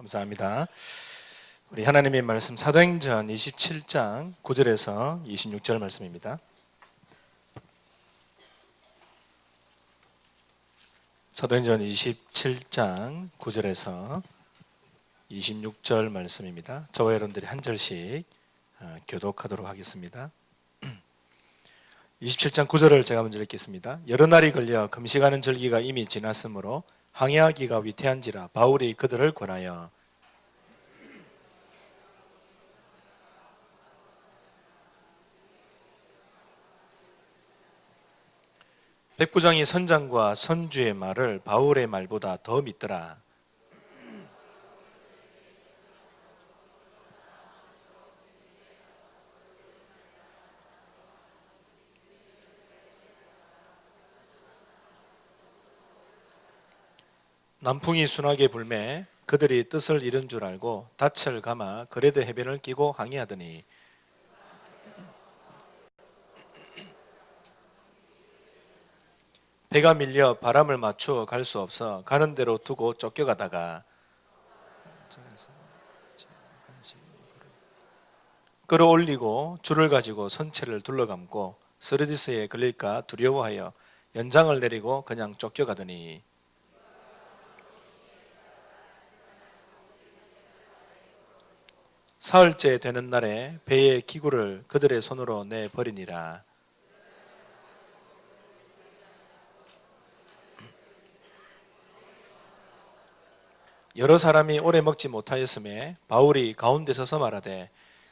감사합니다. 우리 하나님의 말씀 사도행전 27장 9절에서 26절 말씀입니다. 사도행전 27장 9절에서 26절 말씀입니다. 저와 여러분들이 한 절씩 교독하도록 하겠습니다. 27장 9절을 제가 먼저 읽겠습니다. 여러 날이 걸려 금식하는 절기가 이미 지났으므로 항해하기가 위태한지라 바울이 그들을 권하여 백부장이 선장과 선주의 말을 바울의 말보다 더 믿더라. 남풍이 순하게 불매 그들이 뜻을 잃은 줄 알고 닻을 감아 그레데 해변을 끼고 항해하더니 배가 밀려 바람을 맞추어 갈 수 없어 가는 대로 두고 쫓겨가다가 끌어올리고 줄을 가지고 선체를 둘러감고 스르디스에 걸릴까 두려워하여 연장을 내리고 그냥 쫓겨가더니 사흘째 되는 날에 배의 기구를 그들의 손으로 내버리니라. 여러 사람이 오래 먹지 못하였음에 바울이 가운데 서서 말하되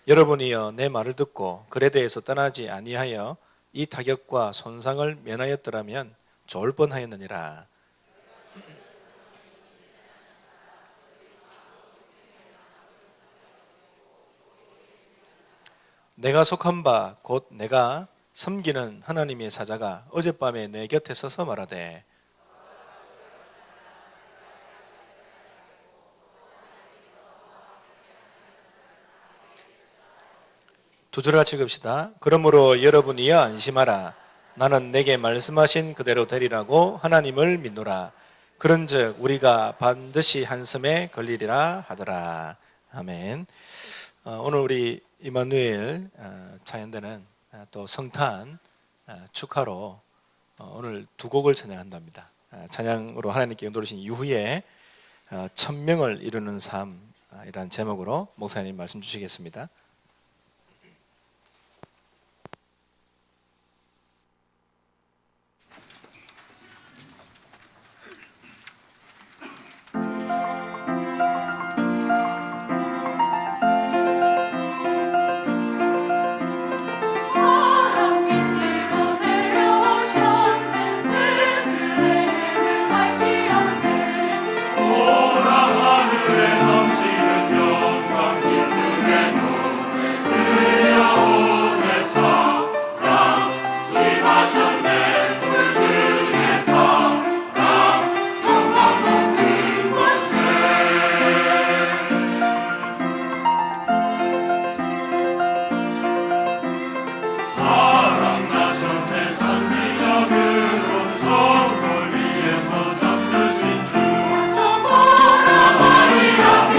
여러분이여 내 말을 듣고 그레데에서 떠나지 아니하여 이 타격과 손상을 면하였더라면 좋을 뻔하였느니라. 내가 속한 바 곧 내가 섬기는 하나님의 사자가 어젯밤에 내 곁에 서서 말하되 두 줄 같이 읽읍시다. 그러므로 여러분이여 안심하라. 나는 내게 말씀하신 그대로 되리라고 하나님을 믿노라. 그런즉 우리가 반드시 한숨에 걸리리라 하더라. 아멘. 오늘 우리 이마누엘 찬양대는 또 성탄 축하로 오늘 두 곡을 찬양한답니다. 찬양으로 하나님께 인도를 주신 이후에 1000명을 이루는 삶이라는 제목으로 목사님 말씀 주시겠습니다. Maria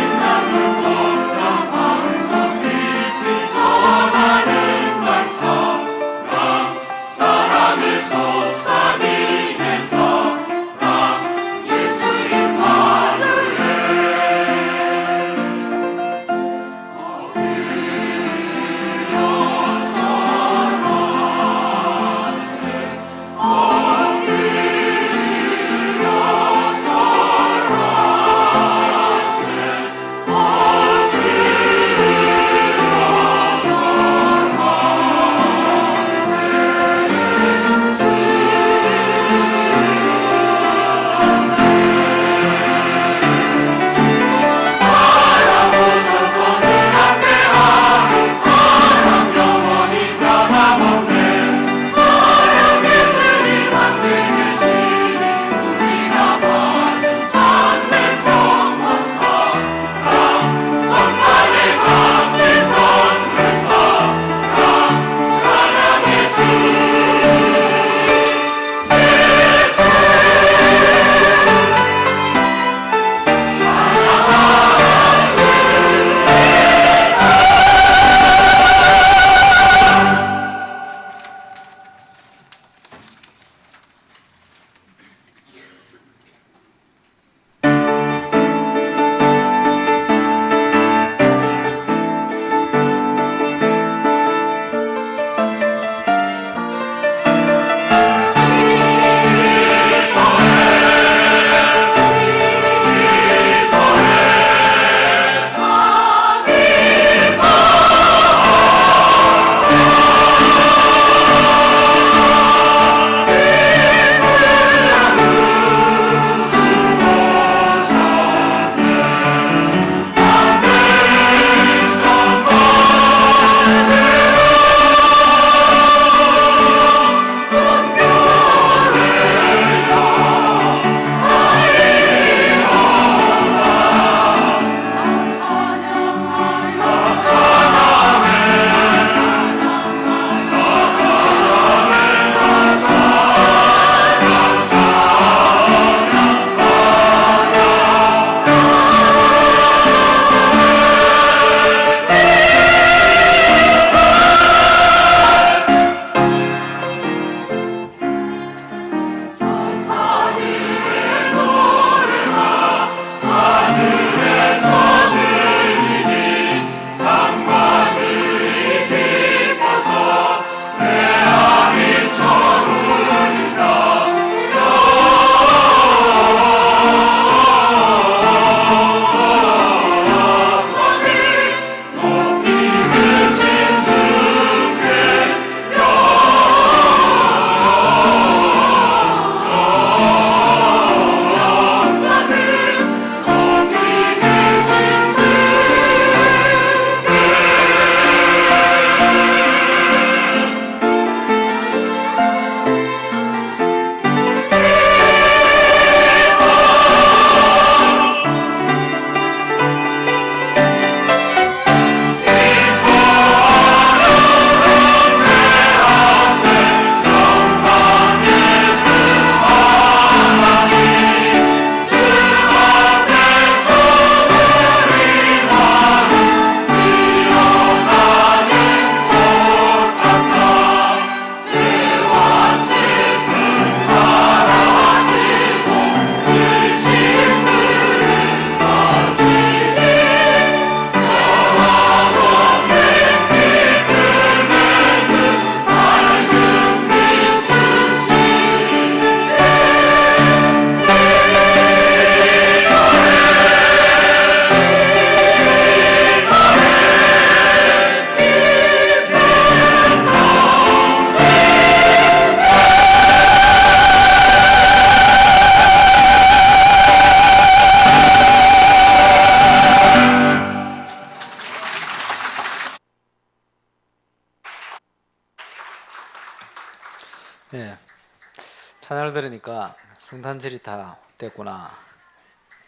찬양을 들으니까 성탄절이 다 됐구나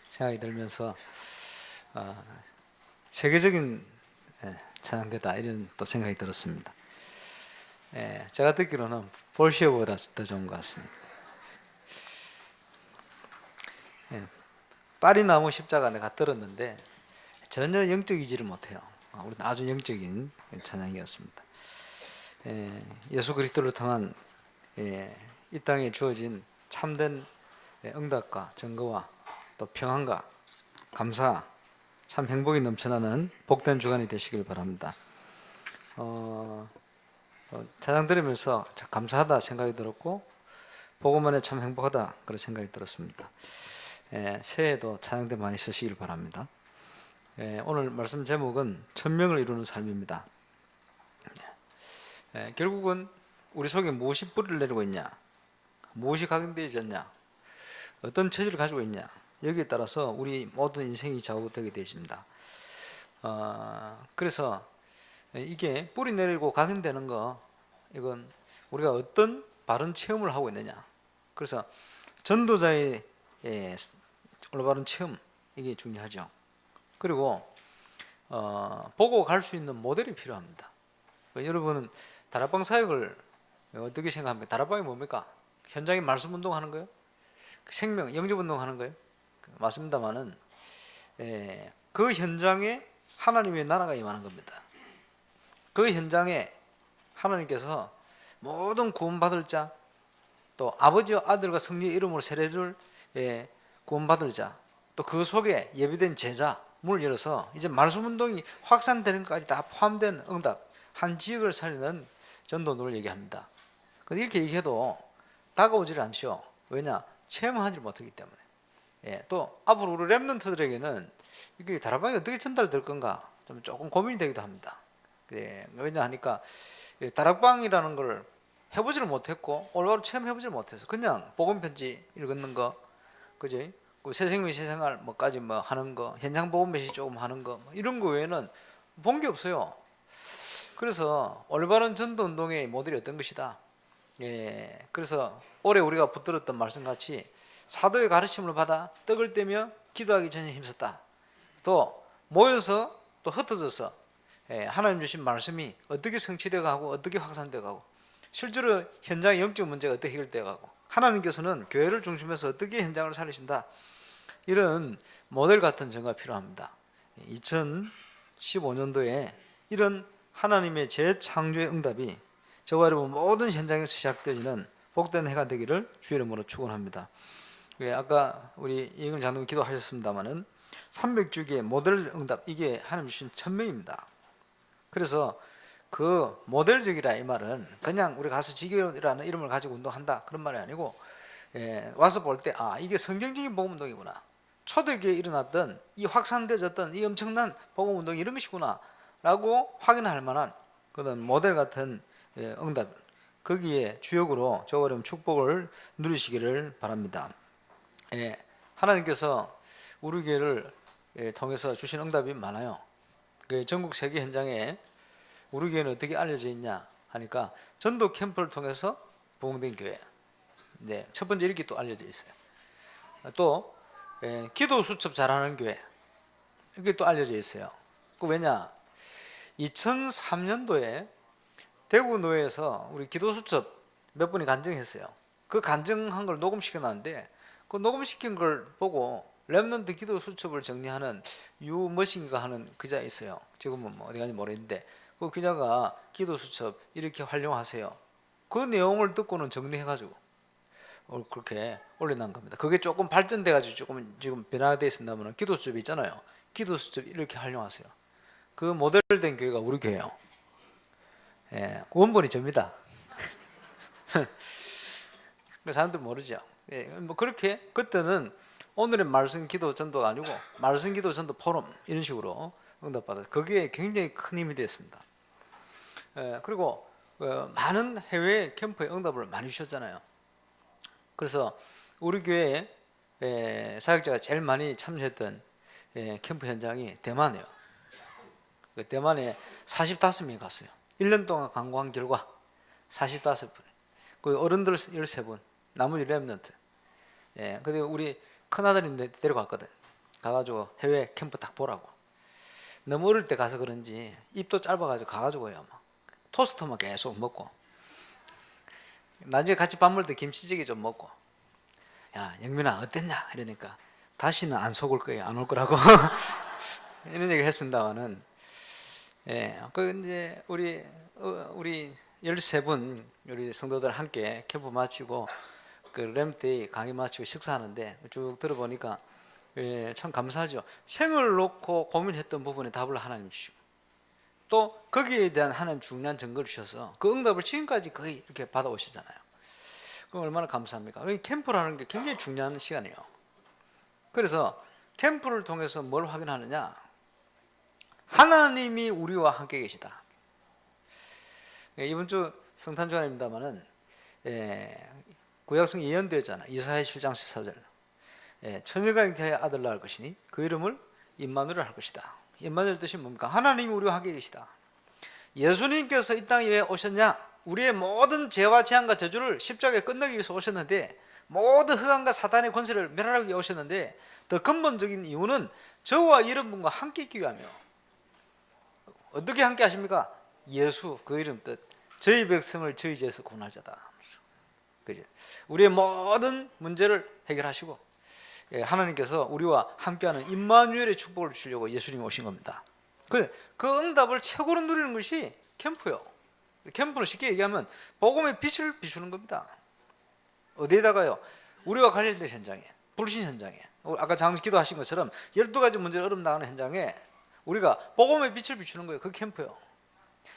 생각이 들면서 세계적인 찬양대다 이런 또 생각이 들었습니다. 제가 듣기로는 볼시오보다 더 좋은 것 같습니다. 파리 나무 십자가 내가 들었는데 전혀 영적이지를 못해요. 우리는 아주 영적인 찬양이었습니다. 예수 그리스도를 통한 이 땅에 주어진 참된 응답과 증거와 또 평안과 감사, 참 행복이 넘쳐나는 복된 주간이 되시길 바랍니다. 찬양 들으면서 참 감사하다 생각이 들었고 복음만에 참 행복하다 그런 생각이 들었습니다. 새해에도 찬양대 많이 쓰시길 바랍니다. 오늘 말씀 제목은 천명을 이루는 삶입니다. 결국은 우리 속에 무엇이 뿌리를 내리고 있냐, 무엇이 각인되어 있었냐, 어떤 체질을 가지고 있냐, 여기에 따라서 우리 모든 인생이 좌우되게 되십니다. 그래서 이게 뿌리 내리고 각인되는 거, 이건 우리가 어떤 바른 체험을 하고 있느냐. 그래서 전도자의 올바른 체험, 이게 중요하죠. 그리고 보고 갈 수 있는 모델이 필요합니다. 여러분은 다락방 사역을 어떻게 생각합니까? 다락방이 뭡니까? 현장에 말씀 운동하는 거예요? 생명, 영접 운동하는 거예요? 맞습니다만은 그 현장에 하나님의 나라가 임하는 겁니다. 그 현장에 하나님께서 모든 구원받을 자, 또 아버지와 아들과 성령의 이름으로 세례를 구원받을 자, 또 그 속에 예비된 제자 문을 열어서 이제 말씀 운동이 확산되는 것까지 다 포함된 응답, 한 지역을 살리는 전도를 얘기합니다. 근데 이렇게 얘기해도 다가오질 않죠. 왜냐? 체험하지 못하기 때문에. 또 앞으로 우리 렘넌트들에게는 이게 다락방이 어떻게 전달될 건가 좀 조금 고민이 되기도 합니다. 왜냐 하니까 다락방이라는 걸 해보지를 못했고 올바로 체험해보지를 못해서 그냥 복음 편지 읽는 거, 그지? 새생명 새생활 뭐까지 뭐 하는 거, 현장 복음 메시지 조금 하는 거, 뭐 이런 거 외에는 본 게 없어요. 그래서 올바른 전도 운동의 모델이 어떤 것이다. 그래서 올해 우리가 붙들었던 말씀 같이 사도의 가르침을 받아 떡을 떼며 기도하기 전에 힘썼다. 또 모여서 또 흩어져서 하나님 주신 말씀이 어떻게 성취되어 가고 어떻게 확산되어 가고 실제로 현장의 영적 문제가 어떻게 해결되어 가고 하나님께서는 교회를 중심해서 어떻게 현장을 살리신다. 이런 모델 같은 전가 필요합니다. 2015년도에 이런 하나님의 재창조의 응답이 저와 여러분 모든 현장에서 시작되어지는 복된 해가 되기를 주의 이름으로 축원합니다. 아까 우리 이영일 장로님 기도하셨습니다마는 300주기의 모델 응답, 이게 하나님 주신 천명입니다. 그래서 그 모델적이라 이 말은 그냥 우리 가서 지교라는 이름을 가지고 운동한다 그런 말이 아니고 와서 볼 때 이게 성경적인 복음운동이구나, 초대교회에 일어났던 이 확산되어졌던 이 엄청난 복음운동이 이런 것이구나 라고 확인할 만한 그런 모델 같은 응답, 거기에 주역으로 저와 여러분 축복을 누리시기를 바랍니다. 하나님께서 우리 교회를 통해서 주신 응답이 많아요. 전국 세계 현장에 우리 교회는 어떻게 알려져 있냐 하니까 전도 캠프를 통해서 부흥된 교회, 첫 번째 이렇게 또 알려져 있어요. 또 기도 수첩 잘하는 교회, 이게 또 알려져 있어요. 왜냐? 2003년도에 대구노회에서 우리 기도 수첩 몇 분이 간증했어요. 그 간증한 걸 녹음시켜놨는데 그 녹음시킨 걸 보고 렘넌트 기도 수첩을 정리하는 유머신가 하는 기자 있어요. 지금은 뭐 어디 가는지 모르겠는데 그 기자가 기도 수첩 이렇게 활용하세요. 그 내용을 듣고는 정리해가지고 그렇게 올려놓은 겁니다. 그게 조금 발전돼가지고 조금 지금 변화되어 있습니다만 기도 수첩이 있잖아요. 기도 수첩 이렇게 활용하세요. 그 모델된 교회가 우리 교회예요. 원본이 접니다. 사람들 모르죠. 뭐 그렇게 그때는 오늘의 말씀 기도 전도가 아니고 말씀 기도 전도 포럼 이런 식으로 응답받아서 그게 굉장히 큰 힘이 됐습니다. 그리고 많은 해외 캠프에 응답을 많이 주셨잖아요. 그래서 우리 교회에 사역자가 제일 많이 참여했던 캠프 현장이 대만이에요. 대만에 45명이 갔어요. 1년 동안 관광 결과 45분, 그 어른들 13분, 나머지 렘넌트. 예, 근데 우리 큰아들인데 데려갔거든. 가가지고 해외 캠프 딱 보라고. 너무 어릴 때 가서 그런지 입도 짧아가지고 가가지고요. 막 토스트만 계속 먹고. 나중에 같이 밥 먹을 때 김치찌개 좀 먹고. 야, 영민아 어땠냐? 이러니까 다시는 안 속을 거예요. 안 올 거라고. 이런 얘기를 했습니다만은. 예, 그 이제 우리 13분 우리 성도들 함께 캠프 마치고 그 램데이 강의 마치고 식사하는데 쭉 들어보니까 예, 참 감사하죠. 생을 놓고 고민했던 부분에 답을 하나님 주시고 또 거기에 대한 하나님 중요한 증거를 주셔서 그 응답을 지금까지 거의 이렇게 받아오시잖아요. 그럼 얼마나 감사합니까? 캠프라는 게 굉장히 중요한 시간이에요. 그래서 캠프를 통해서 뭘 확인하느냐? 하나님이 우리와 함께 계시다. 이번 주 성탄 주간입니다만은 구약성 예언되었잖아. 이사야 7장 14절. 처녀가 잉태하여 아들 낳을 것이니 그 이름을 임마누엘 할 것이다. 임마누엘 뜻이 뭡니까? 하나님이 우리와 함께 계시다. 예수님께서 이 땅에 왜 오셨냐? 우리의 모든 죄와 재앙과 저주를 십자가에 끝내기 위해서 오셨는데 모든 흑암과 사단의 권세를 멸하기 위해 오셨는데 더 근본적인 이유는 저와 이런 분과 함께 있기 위함이요. 어떻게 함께 하십니까? 예수 그 이름 뜻 저희 백성을 저희 죄에서 구원할 자다. 그죠? 우리의 모든 문제를 해결하시고 하나님께서 우리와 함께하는 임마누엘의 축복을 주려고 예수님이 오신 겁니다. 그 응답을 최고로 누리는 것이 캠프요. 캠프는 쉽게 얘기하면 복음의 빛을 비추는 겁니다. 어디에다가요? 우리와 관련된 현장에, 불신 현장에, 아까 장수 기도하신 것처럼 12가지 문제를 어렵 나가는 현장에 우리가 복음의 빛을 비추는 거예요. 그 캠프요.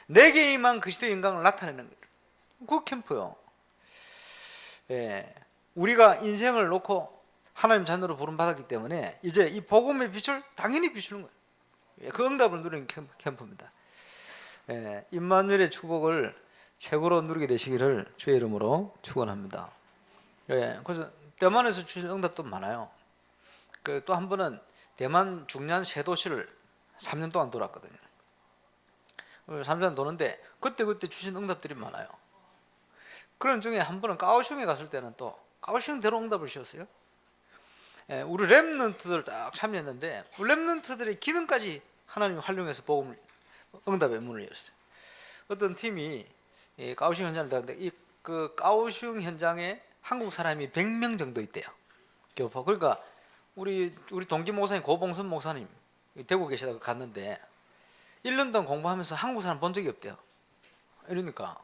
내게 임한 그리스도의 영광을 나타내는 거예요. 그 캠프요. 우리가 인생을 놓고 하나님 자녀로 부름받았기 때문에 이제 이 복음의 빛을 당연히 비추는 거예요. 그 응답을 누리는 캠프입니다. 임마누엘의 축복을 최고로 누리게 되시기를 주의 이름으로 축원합니다. 그래서 대만에서 주신 응답도 많아요. 또 한 번은 대만 중년 세 도시를 3년 동안 돌았거든요. 3년 도는데 그때 주신 응답들이 많아요. 그런 중에 한 번은 까오슝에 갔을 때는 또 까오슝대로 응답을 주셨어요. 우리 렘넌트들 딱 참여했는데 렘넌트들의 기능까지 하나님이 활용해서 복음 응답의 문을 열었어요. 어떤 팀이 까오슝 현장을 갔는데 그 까오슝 현장에 한국 사람이 100명 정도 있대요. 교포. 그러니까 우리 동기 목사님 고봉선 목사님 대구 계시다가 갔는데 1년 동안 공부하면서 한국 사람 본 적이 없대요. 이러니까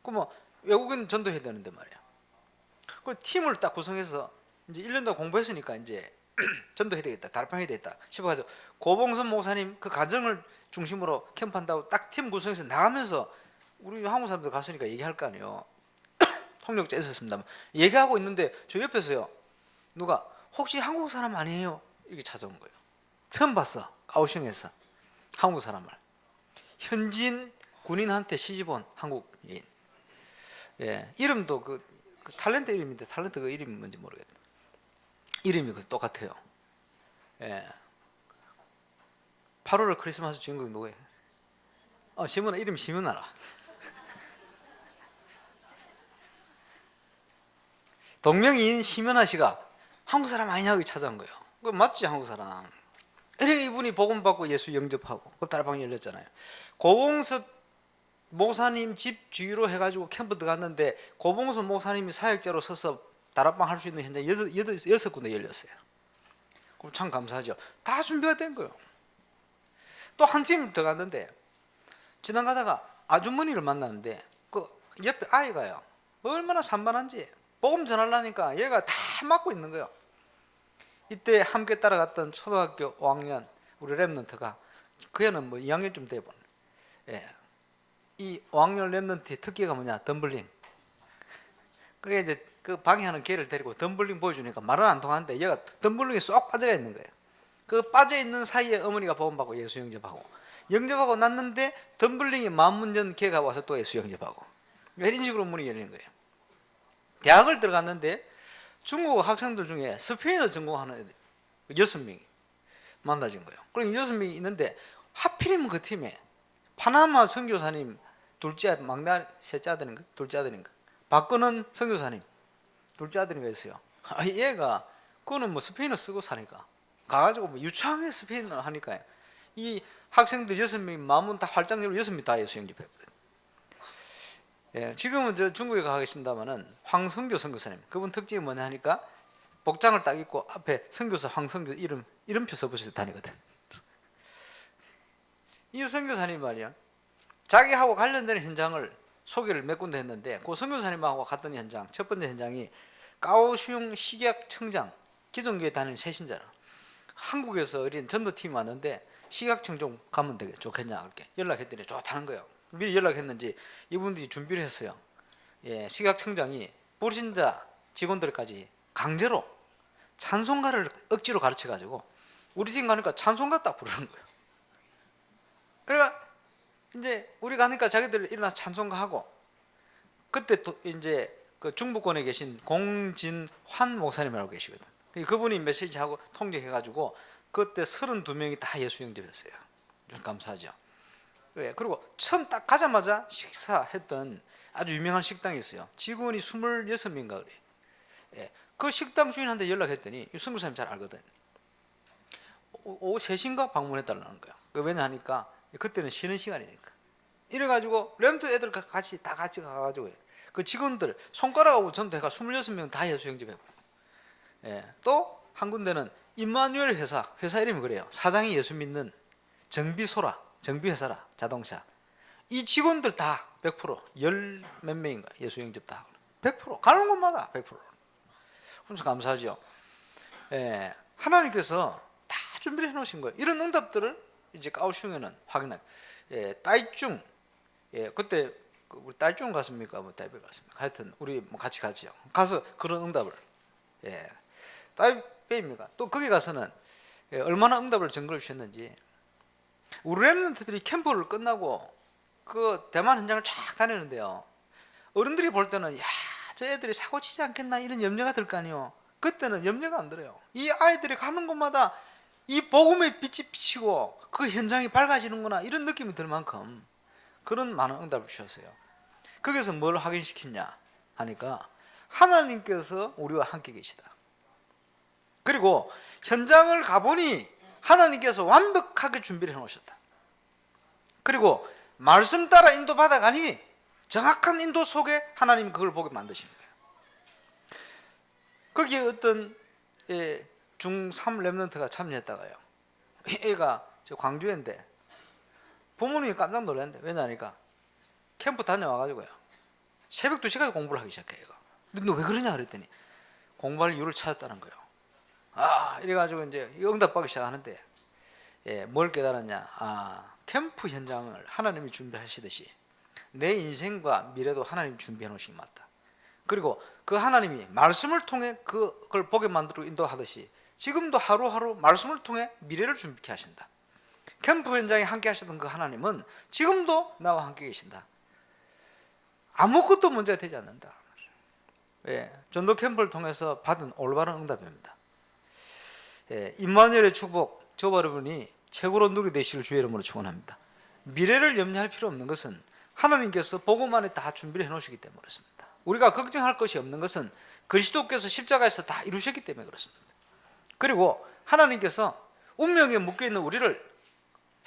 그럼 외국인 전도해야 되는데 말이야. 그 팀을 딱 구성해서 이제 1년 동안 공부했으니까 이제 전도해야 되겠다, 달방해야 되겠다 싶어서 고봉선 목사님 그 가정을 중심으로 캠프한다고 딱 팀 구성해서 나가면서 우리 한국 사람들 갔으니까 얘기할 거 아니에요. 통역자 있었습니다. 얘기하고 있는데 저 옆에서요 누가 혹시 한국 사람 아니에요? 이렇게 찾아온 거예요. 처음 봤어. 까오슝에서 한국 사람을 현지인 군인한테 시집온 한국인. 이름도 그 탤런트 이름인데 탤런트 그 이름이 뭔지 모르겠다. 이름이 똑같아요. 8월 크리스마스 주인공이 누구예요? 시문아, 이름 시문아라. 동명이인 시문아 씨가 한국 사람 아니냐고 찾아온 거예요. 그 맞지, 한국 사람. 이렇게 이분이 복음 받고 예수 영접하고 그 달방 열렸잖아요. 고봉섭 목사님 집 주위로 해가지고 캠프 들어갔는데 고봉섭 목사님이 사역자로 서서 다락방 할 수 있는 현장 6군데 열렸어요. 그럼 참 감사하죠. 다 준비가 된 거예요. 또 한 팀 들어갔는데 지나가다가 아주머니를 만났는데 그 옆에 아이가요 얼마나 산만한지 복음 전하려니까 얘가 다 맡고 있는 거예요. 이때 함께 따라갔던 초등학교 5학년 우리 렘넌트가 그 애는 뭐 2학년쯤 돼본. 이 5학년 렘넌트의 특기가 뭐냐? 덤블링. 그게 이제 그 방해하는 걔를 데리고 덤블링 보여주니까 말은 안 통하는데 얘가 덤블링에 쏙 빠져가 있는 거예요. 그 빠져 있는 사이에 어머니가 복음받고 예수 영접하고 났는데 덤블링이 만문전 걔가 와서 또 예수 영접하고 이런 식으로 문이 열리는 거예요. 대학을 들어갔는데 중국어 학생들 중에 스페인어 전공하는 애들 6명이 만나진 거예요. 그럼 6명이 있는데 하필이면 그 팀에 파나마 선교사님 둘째 막내 셋째 아들인가 둘째 아들인가 박근원 선교사님 둘째 아들이가 있어요. 얘가 그거는 뭐 스페인어 쓰고 사니까 가가지고 뭐 유창하게 스페인어 하니까 이 학생들 6명이 마음은 다 활짝 열고 6명이 다 예수 영접해버려요. 예, 지금은 저 중국에 가 계십니다만은 황성교 선교사님, 그분 특징이 뭐냐 하니까 복장을 딱 입고 앞에 선교사 황성교 이름표 써보셔서 다니거든. 이 선교사님 말이야, 자기하고 관련되는 현장을 소개를 몇 군데 했는데 그 선교사님하고 갔던 현장, 첫 번째 현장이 까오슝 식약청장, 기존 교회 다니는 새신자라. 한국에서 어린 전도팀이 왔는데 식약청 좀 가면 좋겠냐 그렇게 연락했더니 좋다는 거예요. 미리 연락했는지 이분들이 준비를 했어요. 예, 식약청장이 불신자 직원들까지 강제로 찬송가를 억지로 가르쳐가지고 우리 팀 가니까 찬송가 딱 부르는 거예요. 그러니까 이제 우리 가니까 자기들 일어나서 찬송가 하고, 그때 또 이제 그 중부권에 계신 공진환 목사님이라고 계시거든. 그분이 메시지하고 통역해가지고 그때 32명이 다 예수 영접했어요. 좀 감사하죠. 예, 그리고 처음 딱 가자마자 식사했던 아주 유명한 식당이 있어요. 직원이 26명인가 그래. 예, 그 식당 주인한테 연락했더니 이 선교사님 잘 알거든. 오후 3시인가 방문해달라는 거예요. 왜냐하니까 그때는 쉬는 시간이니까. 이래가지고 렘트 애들 다 같이 가가지고 그 직원들 손가락하고 전도해가 26명 다 예수 영접해. 예, 또 한 군데는 임마누엘 회사 이름이 그래요. 사장이 예수 믿는 정비회사라, 자동차. 이 직원들 다 100% 열 몇 명인가 예수 영접 다 100% 가는 곳마다 100%. 그래서 감사하죠. 예, 하나님께서 다 준비를 해놓으신 거예요. 이런 응답들을 이제 까오슝에는 확인한. 예, 따이중, 예, 그때 우리 따이중 갔습니까? 뭐 따이베 갔습니까? 하여튼 우리 뭐 같이 가지요. 가서 그런 응답을, 예, 따이베입니까? 또 거기 가서는 예, 얼마나 응답을 증거를 주셨는지. 우리 랩런트들이 캠프를 끝나고 그 대만 현장을 쫙 다니는데요, 어른들이 볼 때는 야, 저 애들이 사고 치지 않겠나 이런 염려가 들 거 아니에요. 그때는 염려가 안 들어요. 이 아이들이 가는 곳마다 이 복음의 빛이 비치고 그 현장이 밝아지는구나 이런 느낌이 들 만큼 그런 많은 응답을 주셨어요. 거기서 뭘 확인시켰냐 하니까 하나님께서 우리와 함께 계시다. 그리고 현장을 가보니 하나님께서 완벽하게 준비를 해놓으셨다. 그리고 말씀 따라 인도받아가니 정확한 인도 속에 하나님이 그걸 보게 만드시는 거예요. 거기에 어떤 중3 랩런트가 참여했다가요, 애가 저 광주인데 부모님이 깜짝 놀랐는데, 왜냐니까 캠프 다녀와가지고요 새벽 2시까지 공부를 하기 시작해요. 근데 너 왜 그러냐 그랬더니 공부할 이유를 찾았다는 거예요. 이래가지고 이제 응답받기 시작하는데, 예, 뭘 깨달았냐? 캠프 현장을 하나님이 준비하시듯이 내 인생과 미래도 하나님이 준비해 놓으신 게 맞다. 그리고 그 하나님이 말씀을 통해 그걸 보게 만들고 인도하듯이 지금도 하루하루 말씀을 통해 미래를 준비케 하신다. 캠프 현장에 함께 하시던 그 하나님은 지금도 나와 함께 계신다. 아무것도 문제가 되지 않는다. 예, 전도 캠프를 통해서 받은 올바른 응답입니다. 예, 임마누엘의 축복, 저와 여러분이 최고로 누리 되시길 주의 이름으로 축원합니다. 미래를 염려할 필요 없는 것은 하나님께서 복음 안에 다 준비를 해놓으시기 때문에 그렇습니다. 우리가 걱정할 것이 없는 것은 그리스도께서 십자가에서 다 이루셨기 때문에 그렇습니다. 그리고 하나님께서 운명에 묶여있는 우리를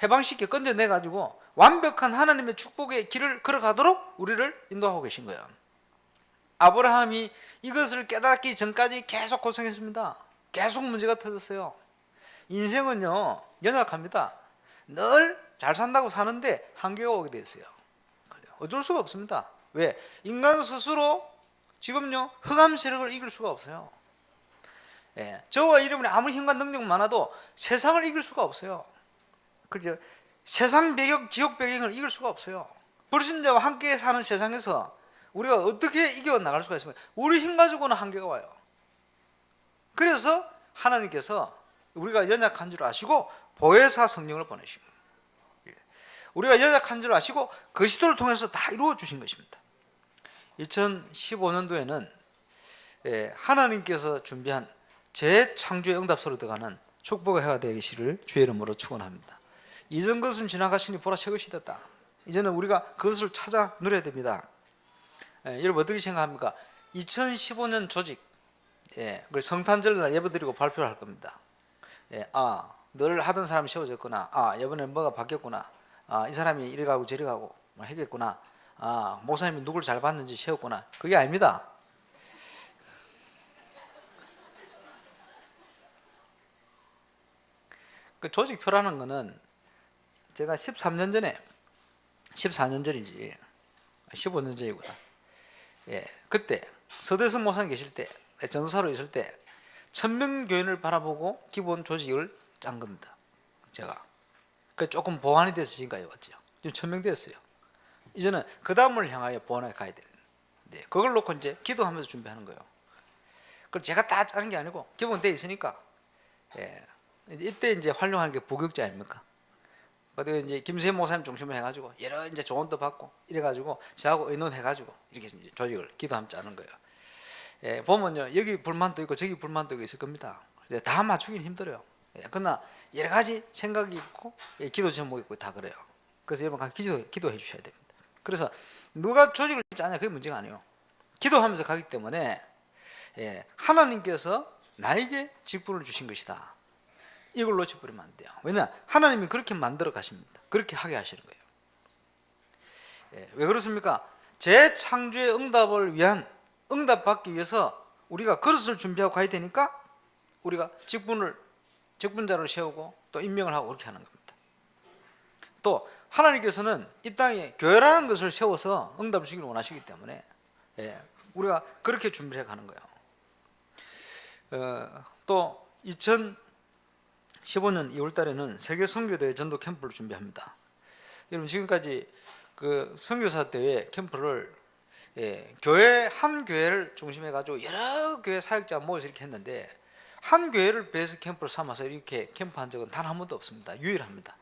해방시켜 건져내가지고 완벽한 하나님의 축복의 길을 걸어가도록 우리를 인도하고 계신 거예요. 아브라함이 이것을 깨닫기 전까지 계속 고생했습니다. 계속 문제가 터졌어요. 인생은요 연약합니다. 늘 잘 산다고 사는데 한계가 오게 되었어요. 어쩔 수가 없습니다. 왜? 인간 스스로 지금요 흑암 세력을 이길 수가 없어요. 예, 저와 여러분이 아무리 힘과 능력이 많아도 세상을 이길 수가 없어요. 그죠? 세상 배경, 지옥 배경을 이길 수가 없어요. 불신자와 함께 사는 세상에서 우리가 어떻게 이겨나갈 수가 있습니까? 우리 힘 가지고는 한계가 와요. 그래서 하나님께서 우리가 연약한 줄 아시고 보혜사 성령을 보내십니다. 우리가 연약한 줄 아시고 그리스도를 통해서 다 이루어 주신 것입니다. 2015년도에는 하나님께서 준비한 재창조의 응답소로 들어가는 축복의 해가 되시를 주의 이름으로 축원합니다. 이전 것은 지나가시니 보라 새 것이 됐다. 이제는 우리가 그것을 찾아 누려야 됩니다. 여러분 어떻게 생각합니까? 2015년 조직, 예, 그 성탄절 날 예배드리고 발표를 할 겁니다. 예, 늘 하던 사람이 세워졌구나. 이번에 뭐가 바뀌었구나. 이 사람이 이리 가고 저리 가고 뭐 하겠구나. 목사님이 누굴 잘 봤는지 세웠구나. 그게 아닙니다. 그 조직표라는 거는 제가 13년 전에 14년 전인지 15년 전이구나. 예, 그때 서대성 목사님 계실 때 전도사로 있을 때 1000명 교인을 바라보고 기본 조직을 짠 겁니다. 제가 그 조금 보완이 돼서 지금까지 왔죠. 지금 1000명 됐어요. 이제는 그 다음을 향하여 보완해 가야 되는데 그걸 놓고 이제 기도하면서 준비하는 거예요. 그걸 제가 다 짜는 게 아니고 기본 돼 있으니까. 예, 이때 이제 활용하는 게 부격자 아닙니까? 그리고 이제 김세현 목사님 중심으로 해가지고 여러 이제 조언도 받고 이래가지고 저하고 의논해가지고 이렇게 이제 조직을 기도하면 짜는 거예요. 예, 보면요 여기 불만도 있고 저기 불만도 있을 겁니다. 다 맞추기는 힘들어요. 예, 그러나 여러 가지 생각이 있고 기도 제목이 있고 다 그래요. 그래서 여러분 기도해 주셔야 됩니다. 그래서 누가 조직을 짜냐 그게 문제가 아니에요. 기도하면서 가기 때문에 하나님께서 나에게 직분을 주신 것이다. 이걸 놓쳐버리면 안 돼요. 왜냐? 하나님이 그렇게 만들어 가십니다. 그렇게 하게 하시는 거예요. 왜 그렇습니까? 재창조의 응답을 위한 응답받기 위해서 우리가 그릇을 준비하고 가야 되니까 우리가 직분자를 세우고 또 임명을 하고 그렇게 하는 겁니다. 또 하나님께서는 이 땅에 교회라는 것을 세워서 응답을 주기를 원하시기 때문에 우리가 그렇게 준비해 가는 거예요. 또 2015년 2월 달에는 세계 선교대회 전도 캠프를 준비합니다. 여러분 지금까지 그 선교사 대회 캠프를 교회 한 교회를 중심해 가지고 여러 교회 사역자 모여서 이렇게 했는데 한 교회를 베이스 캠프로 삼아서 이렇게 캠프한 적은 단 한 번도 없습니다. 유일합니다.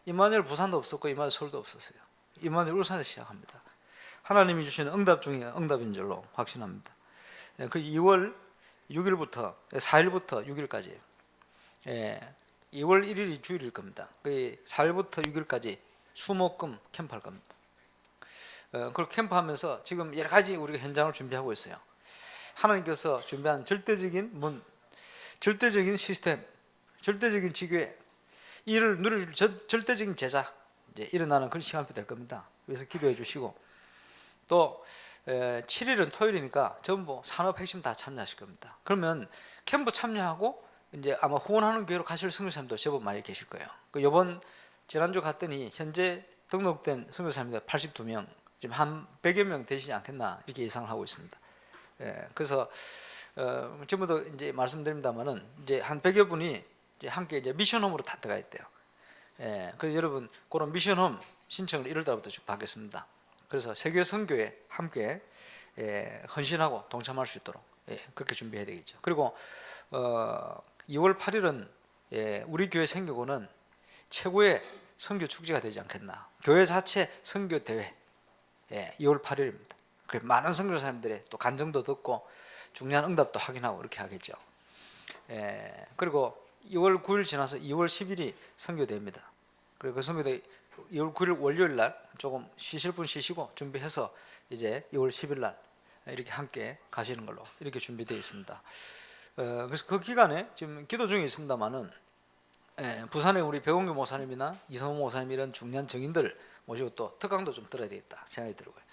임마누엘 부산도 없었고 임마누엘 서울도 없었어요. 임마누엘 울산에서 시작합니다. 하나님이 주시는 응답 중에 응답인 줄로 확신합니다. 그 2월 6일부터 4일부터 6일까지 2월 1일이 주일일 겁니다. 그 4일부터 6일까지 수목금 캠프 할 겁니다. 그걸 캠프하면서 지금 여러 가지 우리가 현장을 준비하고 있어요. 하나님께서 준비한 절대적인 문, 절대적인 시스템, 절대적인 지교회, 이를 누려줄 절대적인 제자 이제 일어나는 그런 시간이 될 겁니다. 그래서 기도해 주시고 또 7일은 토요일이니까 전부 산업 핵심 다 참여하실 겁니다. 그러면 캠프 참여하고 이제 아마 후원하는 교회로 가실 선교사님도 제법 많이 계실 거예요. 이번 지난주 갔더니 현재 등록된 선교사님들 82명, 지금 한 100여 명 되시지 않겠나 이렇게 예상을 하고 있습니다. 그래서 전부도 이제 말씀드립니다만은 이제 한 100여 분이 이제 함께 이제 미션홈으로 다 들어가 있대요. 그래서 여러분 그런 미션홈 신청을 1월 달부터 쭉 받겠습니다. 그래서 세계 선교에 함께 헌신하고 동참할 수 있도록 그렇게 준비해야 되겠죠. 그리고 2월 8일은 우리 교회 생교고는 최고의 선교 축제가 되지 않겠나. 교회 자체 선교 대회 2월 8일입니다. 많은 선교사님들의 또 간증도 듣고 중요한 응답도 확인하고 이렇게 하겠죠. 그리고 2월 9일 지나서 2월 10일이 선교대회입니다. 그리고 그 선교대 2월 9일 월요일 날 조금 쉬실 분 쉬시고 준비해서 이제 2월 10일 날 이렇게 함께 가시는 걸로 이렇게 준비되어 있습니다. 그래서 그 기간에 지금 기도 중에 있습니다만은 부산에 우리 백원규 목사님이나 이성호 목사님 이런 중요한 증인들 모시고 또 특강도 좀 들어야 되겠다 생각이 들고요.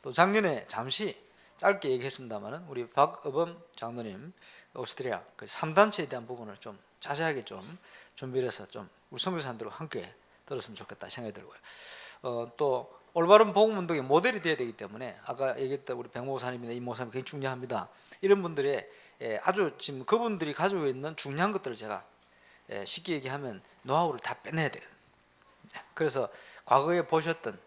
또 작년에 잠시 짧게 얘기했습니다만은 우리 박어범 장로님 오스트리아 그 3단체에 대한 부분을 좀 자세하게 좀 준비를 해서 좀 우리 선교사님들과 함께 들었으면 좋겠다 생각이 들고요. 또 올바른 복음 운동의 모델이 돼야 되기 때문에 아까 얘기했던 우리 백 목사님이나 이 목사님 굉장히 중요합니다. 이런 분들의 아주 지금 그분들이 가지고 있는 중요한 것들을 제가 쉽게 얘기하면 노하우를 다 빼내야 돼요. 그래서 과거에 보셨던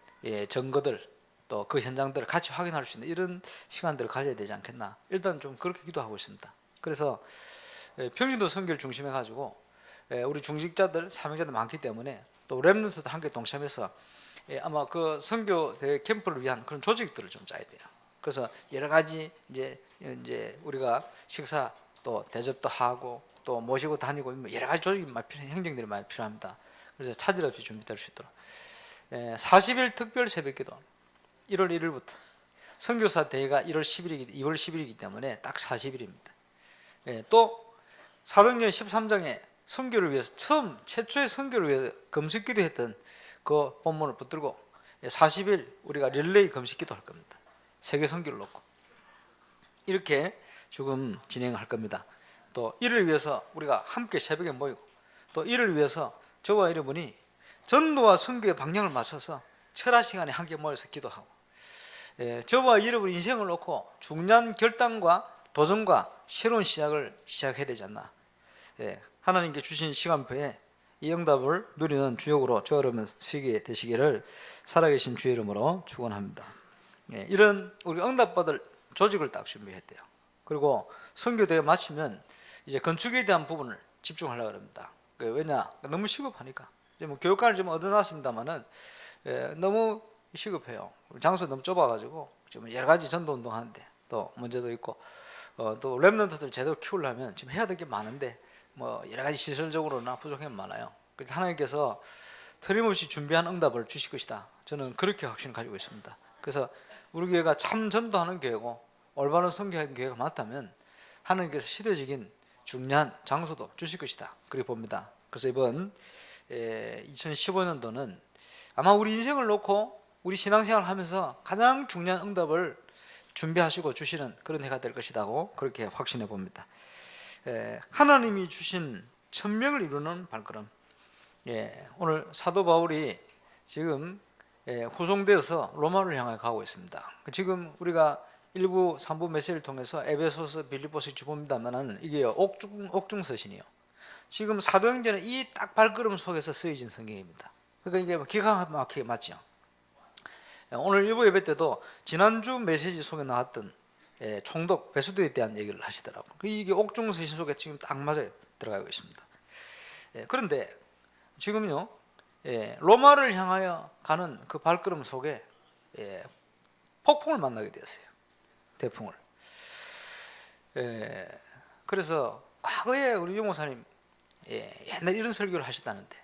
증거들 또 그 현장들을 같이 확인할 수 있는 이런 시간들을 가져야 되지 않겠나. 일단 좀 그렇게 기도하고 있습니다. 그래서 평신도 선교를 중심해 가지고 우리 중직자들 사명자들 많기 때문에 또 렘넌트도 함께 동참해서 아마 그 선교 대회 캠프를 위한 그런 조직들을 좀 짜야 돼요. 그래서 여러 가지 이제 우리가 식사 또 대접도 하고 또 모시고 다니고 여러 가지 조직이 많이 필요, 행정들이 많이 필요합니다. 그래서 차질 없이 준비될 수 있도록 40일 특별 새벽기도 1월 1일부터 선교사 대회가 2월 10일이기 때문에 딱 40일입니다. 또 사도행전 13장에 선교를 위해서 최초의 선교를 위해서 금식기도 했던 그 본문을 붙들고 40일 우리가 릴레이 금식기도 할 겁니다. 세계 선교를 놓고 이렇게 조금 진행할 겁니다. 또 이를 위해서 우리가 함께 새벽에 모이고 또 이를 위해서 저와 여러분이 전도와 선교의 방향을 맞춰서 철학 시간에 함께 모여서 기도하고 저와 여러분 인생을 놓고 중요한 결단과 도전과 새로운 시작을 시작해야 되지 않나. 하나님께 주신 시간표에 이 응답을 누리는 주역으로 저와 여러분 쓰게 되시기를 살아계신 주의 이름으로 축원합니다. 이런 우리 응답받을 조직을 딱 준비했대요. 그리고 선교대회 마치면 이제 건축에 대한 부분을 집중하려고 합니다. 왜냐? 너무 시급하니까. 이제 뭐 교육관을 좀 얻어놨습니다만은 너무 시급해요. 장소 너무 좁아가지고 지금 여러 가지 전도 운동하는데 또 문제도 있고 또 랩런트들 제대로 키우려면 지금 해야 될 게 많은데 뭐 여러 가지 시설적으로나 부족한 게 많아요. 그래서 하나님께서 틀림없이 준비한 응답을 주실 것이다. 저는 그렇게 확신을 가지고 있습니다. 그래서 우리 교회가 참 전도하는 교회고 올바른 선교하는 교회가 맞다면 하나님께서 시대적인 중요한 장소도 주실 것이다. 그렇게 봅니다. 그래서 이번 2015년도는 아마 우리 인생을 놓고 우리 신앙생활을 하면서 가장 중요한 응답을 준비하시고 주시는 그런 해가 될 것이라고 그렇게 확신해 봅니다. 하나님이 주신 천명을 이루는 발걸음. 오늘 사도 바울이 지금 후송되어서 로마를 향해 가고 있습니다. 지금 우리가 1부, 3부 메시지를 통해서 에베소서, 빌립보서 봅니다만 이게 옥중서신이요. 지금 사도행전의 이 딱 발걸음 속에서 쓰여진 성경입니다. 그러니까 이게 기가 막히게 맞죠. 오늘 일부 예배 때도 지난주 메시지 속에 나왔던 총독 베스도에 대한 얘기를 하시더라고요. 이게 옥중서신 속에 지금 딱 맞아 들어가고 있습니다. 그런데 지금요 로마를 향하여 가는 그 발걸음 속에 폭풍을 만나게 되었어요. 태풍을. 그래서 과거에 우리 유 목사님 옛날 이런 설교를 하셨다는데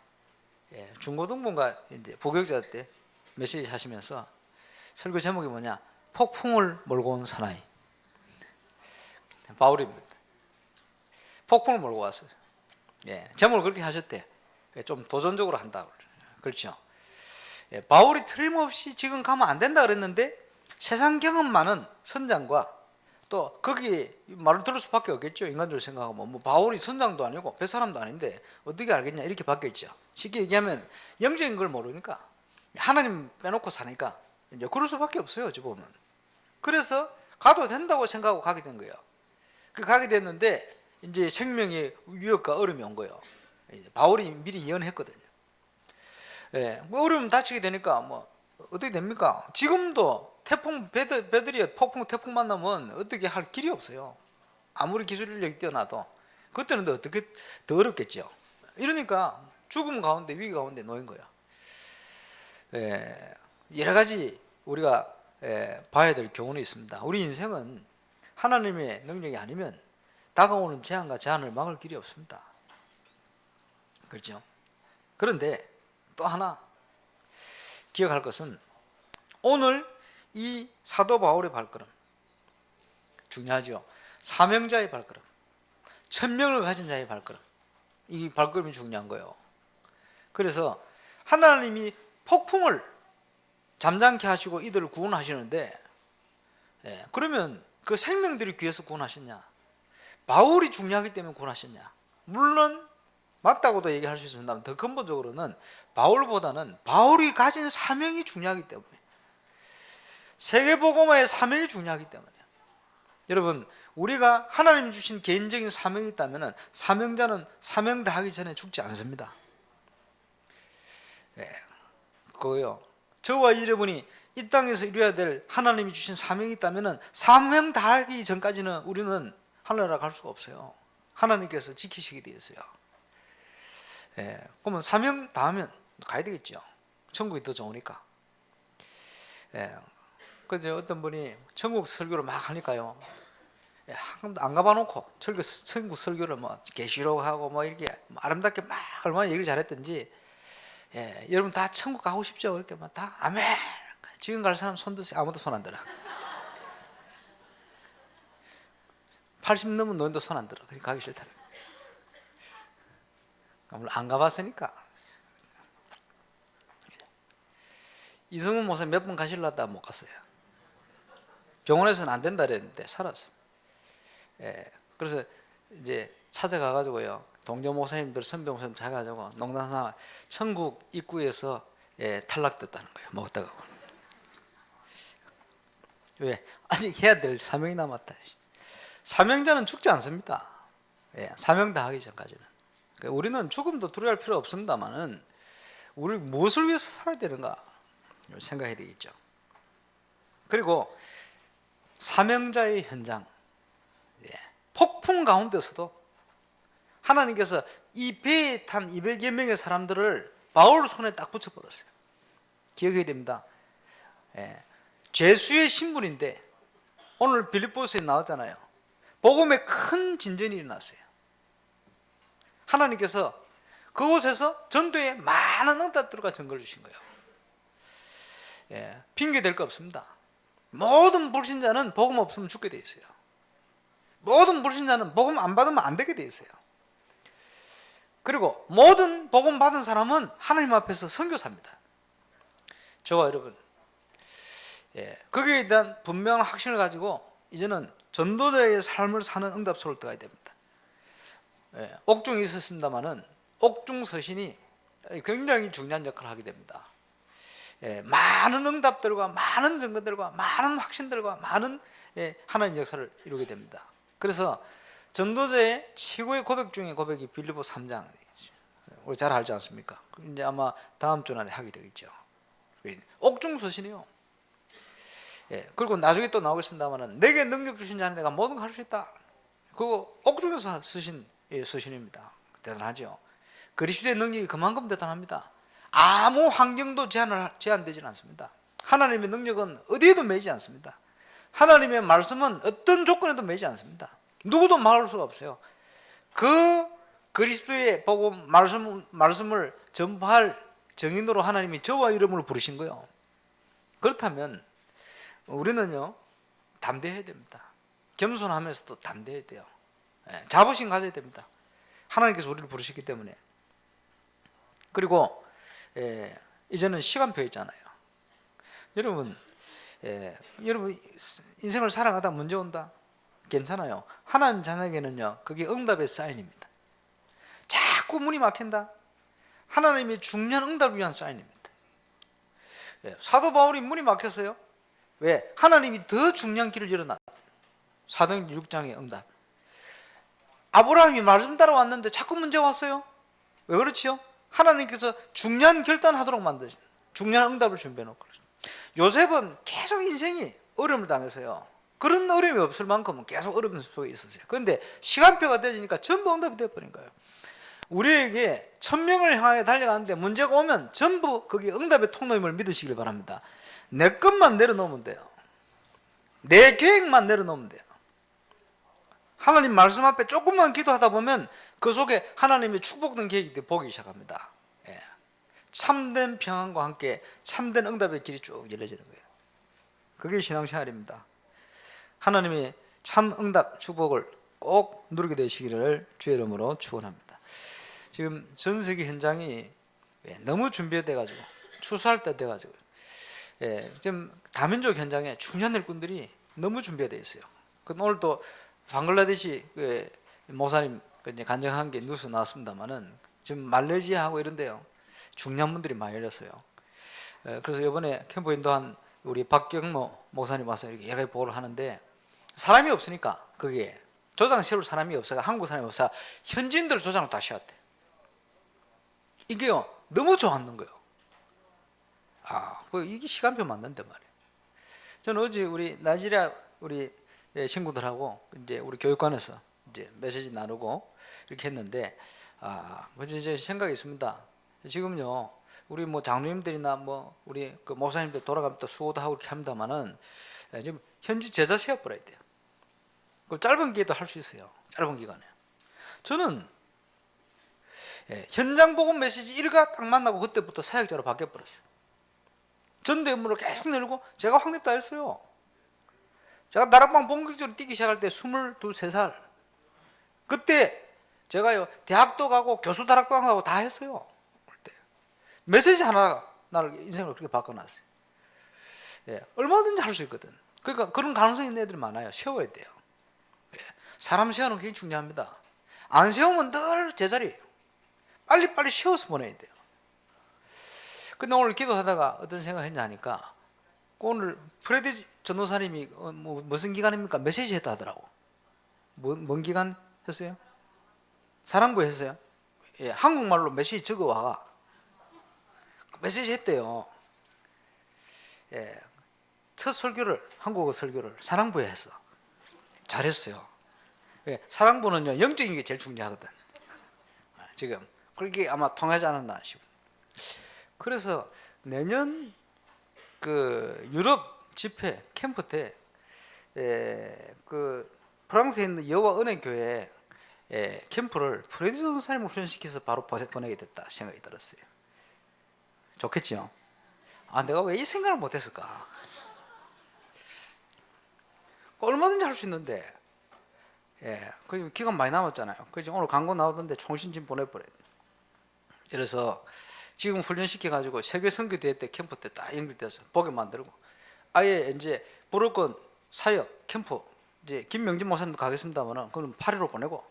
중고등부인가 이제 부교육자 때 메시지 하시면서 설교 제목이 뭐냐? 폭풍을 몰고 온 사나이. 바울입니다. 폭풍을 몰고 왔어요. 제목을 그렇게 하셨대. 좀 도전적으로 한다. 그렇죠. 바울이 틀림없이 지금 가면 안 된다 그랬는데 세상 경험 많은 선장과 또 거기 말을 들을 수밖에 없겠죠. 인간적으로 생각하면 뭐 바울이 선장도 아니고 뱃사람도 아닌데 어떻게 알겠냐 이렇게 바뀌었죠. 쉽게 얘기하면 영적인 걸 모르니까 하나님 빼놓고 사니까 이제 그럴 수밖에 없어요. 어찌 보면. 그래서 가도 된다고 생각하고 가게 된 거예요. 그 가게 됐는데 이제 생명의 위협과 어려움이 온 거예요. 바울이 미리 예언했거든요. 뭐 어려움 다치게 되니까 뭐 어떻게 됩니까? 지금도 태풍 배들이 태풍 만나면 어떻게 할 길이 없어요. 아무리 기술력이 뛰어나도 그때는 어떻게 더 어렵겠죠. 이러니까 죽음 가운데 위기 가운데 놓인 거야. 여러 가지 우리가 봐야 될 교훈이 있습니다. 우리 인생은 하나님의 능력이 아니면 다가오는 재앙과 재난을 막을 길이 없습니다. 그렇죠? 그런데 또 하나 기억할 것은 오늘 이 사도 바울의 발걸음 중요하죠. 사명자의 발걸음, 천명을 가진 자의 발걸음, 이 발걸음이 중요한 거예요. 그래서 하나님이 폭풍을 잠잠케 하시고 이들을 구원하시는데 그러면 그 생명들이 귀해서 구원하셨냐? 바울이 중요하기 때문에 구원하셨냐? 물론 맞다고도 얘기할 수 있습니다만 더 근본적으로는 바울보다는 바울이 가진 사명이 중요하기 때문에 세계복음화의 사명이 중요하기 때문에 여러분 우리가 하나님 주신 개인적인 사명이 있다면 사명자는 사명 다하기 전에 죽지 않습니다. 그거요. 저와 여러분이 이 땅에서 이루어야 될 하나님이 주신 사명이 있다면 사명 다하기 전까지는 우리는 하늘나라 갈 수가 없어요. 하나님께서 지키시게 되어 있어요. 그러면 사명 다하면 가야 되겠죠. 천국이 더 좋으니까. 그런데 어떤 분이 천국 설교를 막 하니까요. 안 가봐놓고 천국 설교를 뭐 계시록하고 뭐 이렇게 아름답게 막 얼마나 얘기를 잘했던지 여러분 다 천국 가고 싶죠? 그렇게 막 다 아멘. 지금 갈 사람 손 드세요. 아무도 손 안 들어. 80 넘은 노인도 손 안 들어. 그러니까 가기 싫다. 물론 안 가봤으니까. 이승훈 목사 몇 번 가실라 했다가 못 갔어요. 병원에서는 안 된다 그랬는데 살았어. 예, 그래서 이제 찾아가가지고요. 동료 목사님들, 선배 목사님 찾아가지고 농담삼아 천국 입구에서 탈락됐다는 거예요. 먹다가. 왜? 아직 해야 될 사명이 남았다. 사명자는 죽지 않습니다. 예, 사명 다 하기 전까지는. 그러니까 우리는 죽음도 두려워할 필요 없습니다만은 우리 무엇을 위해서 살아야 되는가 생각해야 되겠죠. 그리고 사명자의 현장, 폭풍 가운데서도 하나님께서 이 배에 탄 200여 명의 사람들을 바울 손에 딱 붙여버렸어요. 기억해야 됩니다. 죄수의 신분인데 오늘 빌립보서에 나왔잖아요. 복음에 큰 진전이 일어났어요. 하나님께서 그곳에서 전도에 많은 응답들과 증거를 주신 거예요. 핑계 댈 거 없습니다. 모든 불신자는 복음 없으면 죽게 돼 있어요. 모든 불신자는 복음 안 받으면 안 되게 돼 있어요. 그리고 모든 복음 받은 사람은 하나님 앞에서 선교사입니다. 저와 여러분, 거기에 대한 분명한 확신을 가지고 이제는 전도자의 삶을 사는 응답 속을 들어가야 됩니다. 옥중에 있었습니다마는 옥중 서신이 굉장히 중요한 역할을 하게 됩니다. 많은 응답들과 많은 증거들과 많은 확신들과 많은 하나님 역사를 이루게 됩니다. 그래서 전도자의 최고의 고백 중에 고백이 빌립보 3장, 우리 잘 알지 않습니까? 이제 아마 다음 주 안에 하게 되겠죠. 옥중 서신이요. 그리고 나중에 또 나오겠습니다만은 내게 능력 주신 자는 내가 모든 걸 할 수 있다. 그거 옥중에서 쓰신 서신입니다. 대단하죠. 그리스도의 능력이 그만큼 대단합니다. 아무 환경도 제한되지는 않습니다. 하나님의 능력은 어디에도 매이지 않습니다. 하나님의 말씀은 어떤 조건에도 매이지 않습니다. 누구도 막을 수가 없어요. 그 그리스도의 복음 말씀을 전파할 정인으로 하나님이 저와 이름을 부르신 거예요. 그렇다면 우리는요 담대해야 됩니다. 겸손하면서도 담대해야 돼요. 자부심 가져야 됩니다. 하나님께서 우리를 부르셨기 때문에. 그리고 이제는 시간표 있잖아요. 여러분 인생을 살아가다 문제 온다. 괜찮아요. 하나님 자녀에게는요 그게 응답의 사인입니다. 자꾸 문이 막힌다. 하나님이 중요한 응답을 위한 사인입니다. 사도 바울이 문이 막혔어요. 왜? 하나님이 더 중요한 길을 열어놨다. 사도행전 6장의 응답. 아브라함이 말씀 따라왔는데 자꾸 문제 왔어요. 왜 그렇지요? 하나님께서 중요한 결단하도록 만드신 중요한 응답을 준비해놓고. 요셉은 계속 인생이 어려움을 당해서요. 그런 어려움이 없을 만큼은 계속 어려움 속에 있었어요. 그런데 시간표가 되지니까 전부 응답이 되어버린 거예요. 우리에게 1000명을 향해 달려가는데 문제가 오면 전부 거기 응답의 통로임을 믿으시길 바랍니다. 내 것만 내려놓으면 돼요. 내 계획만 내려놓으면 돼요. 하나님 말씀 앞에 조금만 기도하다 보면 그 속에 하나님의 축복된 계획이 보기 시작합니다. 참된 평안과 함께 참된 응답의 길이 쭉 열려지는 거예요. 그게 신앙생활입니다. 하나님의 참 응답 축복을 꼭 누리게 되시기를 주의 이름으로 축원합니다. 지금 전 세계 현장이 너무 준비돼가지고 추수할 때 돼가지고 지금 다민족 현장에 중요한 일꾼들이 너무 준비되어 있어요. 오늘 또 방글라데시 목사님 간증한 게 뉴스 나왔습니다만은 지금 말레이시아하고 이런데요 중요한 분들이 많이 열렸어요. 그래서 이번에 캠프 인도한 우리 박경모 목사님 와서 이렇게 여러 가지 보고를 하는데 사람이 없으니까 거기에 조장 세울 사람이 없어서 한국 사람이 없어 현지인들 조장을 다 씌웠대. 이게요 너무 좋았는 거예요. 이게 시간표 맞는데 말이에요. 저는 어제 우리 나이지리아 우리 친구들하고 이제 우리 교육관에서 이제 메시지 나누고 이렇게 했는데 이제 생각이 있습니다. 지금요 우리 뭐 장로님들이나 뭐 우리 그 목사님들 돌아가면 또 수고도 하고 이렇게 합니다만은 지금 현지 제자 세워버려야 돼요. 그 짧은 기회도 할 수 있어요. 짧은 기간에. 저는 현장 복음 메시지 일가 딱 만나고 그때부터 사역자로 바뀌어버렸어요. 전도 임무를 계속 내리고 제가 확립 다 했어요. 제가 나락방 본격적으로 뛰기 시작할 때 22, 23살 그때 제가요 대학도 가고 교수 다락방 가고 다 했어요. 그때 메시지 하나 나를 인생을 그렇게 바꿔놨어요. 예, 얼마든지 할 수 있거든. 그러니까 그런 가능성이 있는 애들이 많아요. 세워야 돼요. 예, 사람 세우는 게 굉장히 중요합니다. 안 세우면 늘 제자리예요. 빨리빨리 세워서 보내야 돼요. 근데 오늘 기도하다가 어떤 생각을 했냐니까 오늘 프레디 전도사님이 무슨 기간입니까? 메시지 했다 하더라고. 뭔 기간 했어요? 사랑부 했어요? 예, 한국말로 메시지 적어와. 메시지 했대요. 예, 첫 설교를 한국어 설교를 사랑부에 했어. 잘했어요. 예, 사랑부는요 영적인 게 제일 중요하거든. 지금 그렇게 아마 통하지 않았나 싶어. 그래서 내년 그 유럽 집회 캠프 때 그 프랑스에 있는 여호와 은혜 교회 캠프를 프레디 전도사님을 훈련시켜서 바로 보내게 됐다 생각이 들었어요. 좋겠죠? 아, 내가 왜 이 생각을 못했을까? 얼마든지 할 수 있는데, 예, 그 기간 많이 남았잖아요. 그래서 오늘 광고 나오던데 총신진 보내버려요. 그래서 지금 훈련시켜 가지고 세계 선교 대회 때 캠프 때 딱 연결돼서 보게 만들고, 아예 이제 부르권 사역 캠프 이제 김명진 목사님도 가겠습니다만은 그건 파리로 보내고,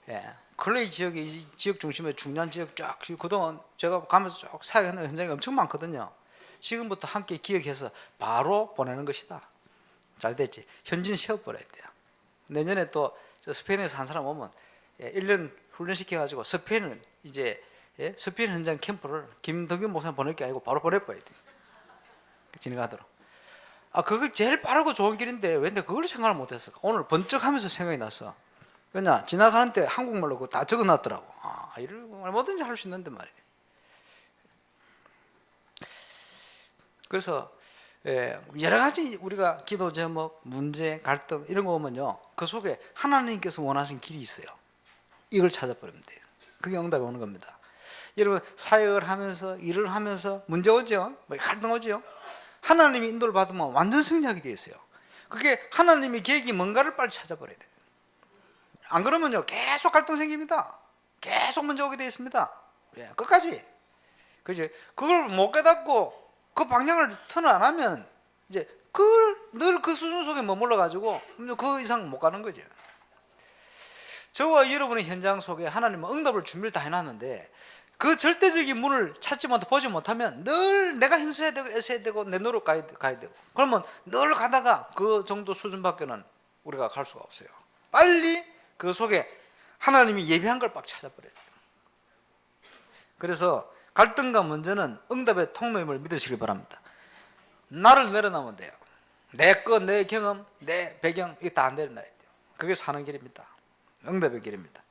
예, 클레이 지역이 이 지역 중심의 중요한 지역 쫙 그동안 제가 가면서 쭉 사역하는 현장이 엄청 많거든요. 지금부터 함께 기억해서 바로 보내는 것이다. 잘 됐지. 현진 세워버려야 돼요. 내년에 또 스페인에서 한 사람 오면 1년 훈련시켜가지고 스페인은 이제 스페인 현장 캠프를 김덕균 목사님 보낼 게 아니고 바로 보내버려야 돼요. 진행하도록. 아, 그거 제일 빠르고 좋은 길인데 왜 내가 그걸 생각을 못했을까? 오늘 번쩍하면서 생각이 났어. 그냥 지나가는 때 한국말로 그거 다 적어놨더라고. 아, 이런 얼마든지 할 수 있는데 말이에요. 그래서 여러 가지 우리가 기도 제목, 문제, 갈등 이런 거 보면요, 그 속에 하나님께서 원하시는 길이 있어요. 이걸 찾아버리면 돼요. 그게 응답이 오는 겁니다. 여러분 사역을 하면서 일을 하면서 문제 오죠, 뭐 갈등 오죠. 하나님이 인도를 받으면 완전 승리하게 되어 있어요. 그게 하나님의 계획이 뭔가를 빨리 찾아버려야 돼요. 안 그러면요 계속 갈등 생깁니다. 계속 문제 오게 되어 있습니다. 예, 끝까지. 그죠? 그걸 못 깨닫고 그 방향을 턴을 안 하면 이제 늘 그 수준 속에 머물러 가지고 그 이상 못 가는 거죠. 저와 여러분의 현장 속에 하나님은 응답을 준비를 다 해놨는데 그 절대적인 문을 찾지 못해 보지 못하면 늘 내가 힘써야 되고 애써야 되고 내 노력 가야 되고 그러면 늘 가다가 그 정도 수준밖에는 우리가 갈 수가 없어요. 빨리 그 속에 하나님이 예비한 걸 빡 찾아버려야 돼요. 그래서 갈등과 문제는 응답의 통로임을 믿으시길 바랍니다. 나를 내려놓으면 돼요. 내 것, 내 경험, 내 배경 이게 다 안 내려놔야 돼요. 그게 사는 길입니다. 응답의 길입니다.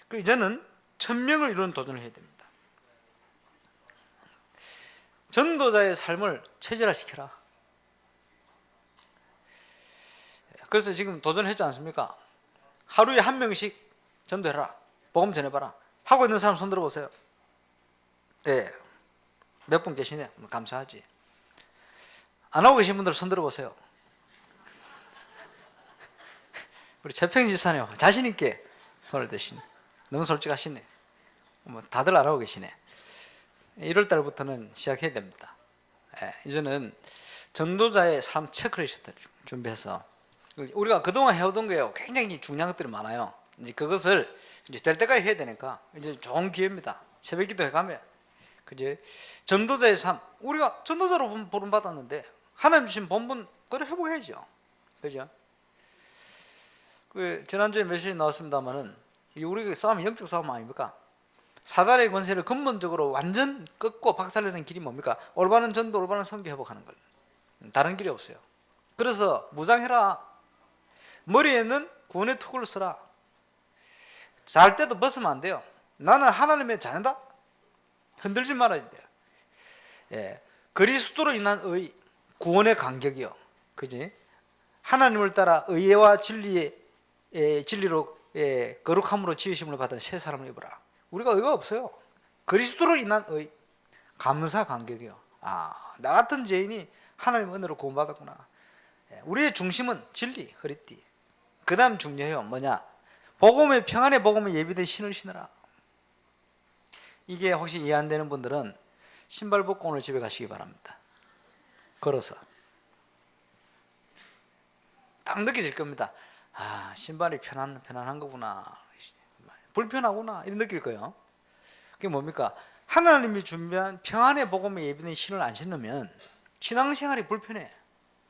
그리고 이제는 천명을 이루는 도전을 해야 됩니다. 전도자의 삶을 체질화시켜라. 그래서 지금 도전했지 않습니까? 하루에 한 명씩 전도해라. 복음 전해봐라. 하고 있는 사람 손 들어보세요. 네, 몇 분 계시네. 감사하지. 안 하고 계신 분들 손 들어보세요. 우리 재평 집사님 자신 있게 손을 드시네. 너무 솔직하시네. 뭐 다들 안 하고 계시네. 1월 달부터는 시작해야 됩니다. 이제는 전도자의 삶 체크리스트를 준비해서 우리가 그동안 해오던 거예요. 굉장히 중요한 것들이 많아요. 이제 그것을 이제 될 때까지 해야 되니까 이제 좋은 기회입니다. 새벽기도 해가면 그제 전도자의 삶, 우리가 전도자로 부름 받았는데 하나님 주신 본분 그걸 회복해야죠. 그죠? 그 지난주에 메시지 나왔습니다만은 우리가 싸움이 영적 싸움 아닙니까? 사단의 권세를 근본적으로 완전 꺾고 박살내는 길이 뭡니까? 올바른 전도, 올바른 선교 회복하는 걸. 다른 길이 없어요. 그래서 무장해라. 머리에는 구원의 투구를 써라. 잘 때도 벗으면 안 돼요. 나는 하나님의 자녀다. 흔들지 말아야 돼요. 예, 그리스도로 인한 의, 구원의 간격이요. 그지? 하나님을 따라 의와 진리로 거룩함으로 지으심을 받은 새 사람을 입어라. 우리가 의가 없어요. 그리스도로 인한 의, 감사 간격이요. 아, 나 같은 죄인이 하나님의 은혜로 구원받았구나. 우리의 중심은 진리, 허리띠. 그 다음 중요해요. 뭐냐? 복음의 평안의 복음에 예비된 신을 신으라. 이게 혹시 이해 안 되는 분들은 신발 벗고 오늘 집에 가시기 바랍니다. 걸어서 딱 느껴질 겁니다. 아, 신발이 편안한 거구나, 불편하구나, 이런 느낄 거예요. 그게 뭡니까? 하나님이 준비한 평안의 복음에 예비된 신을 안 신으면 신앙생활이 불편해,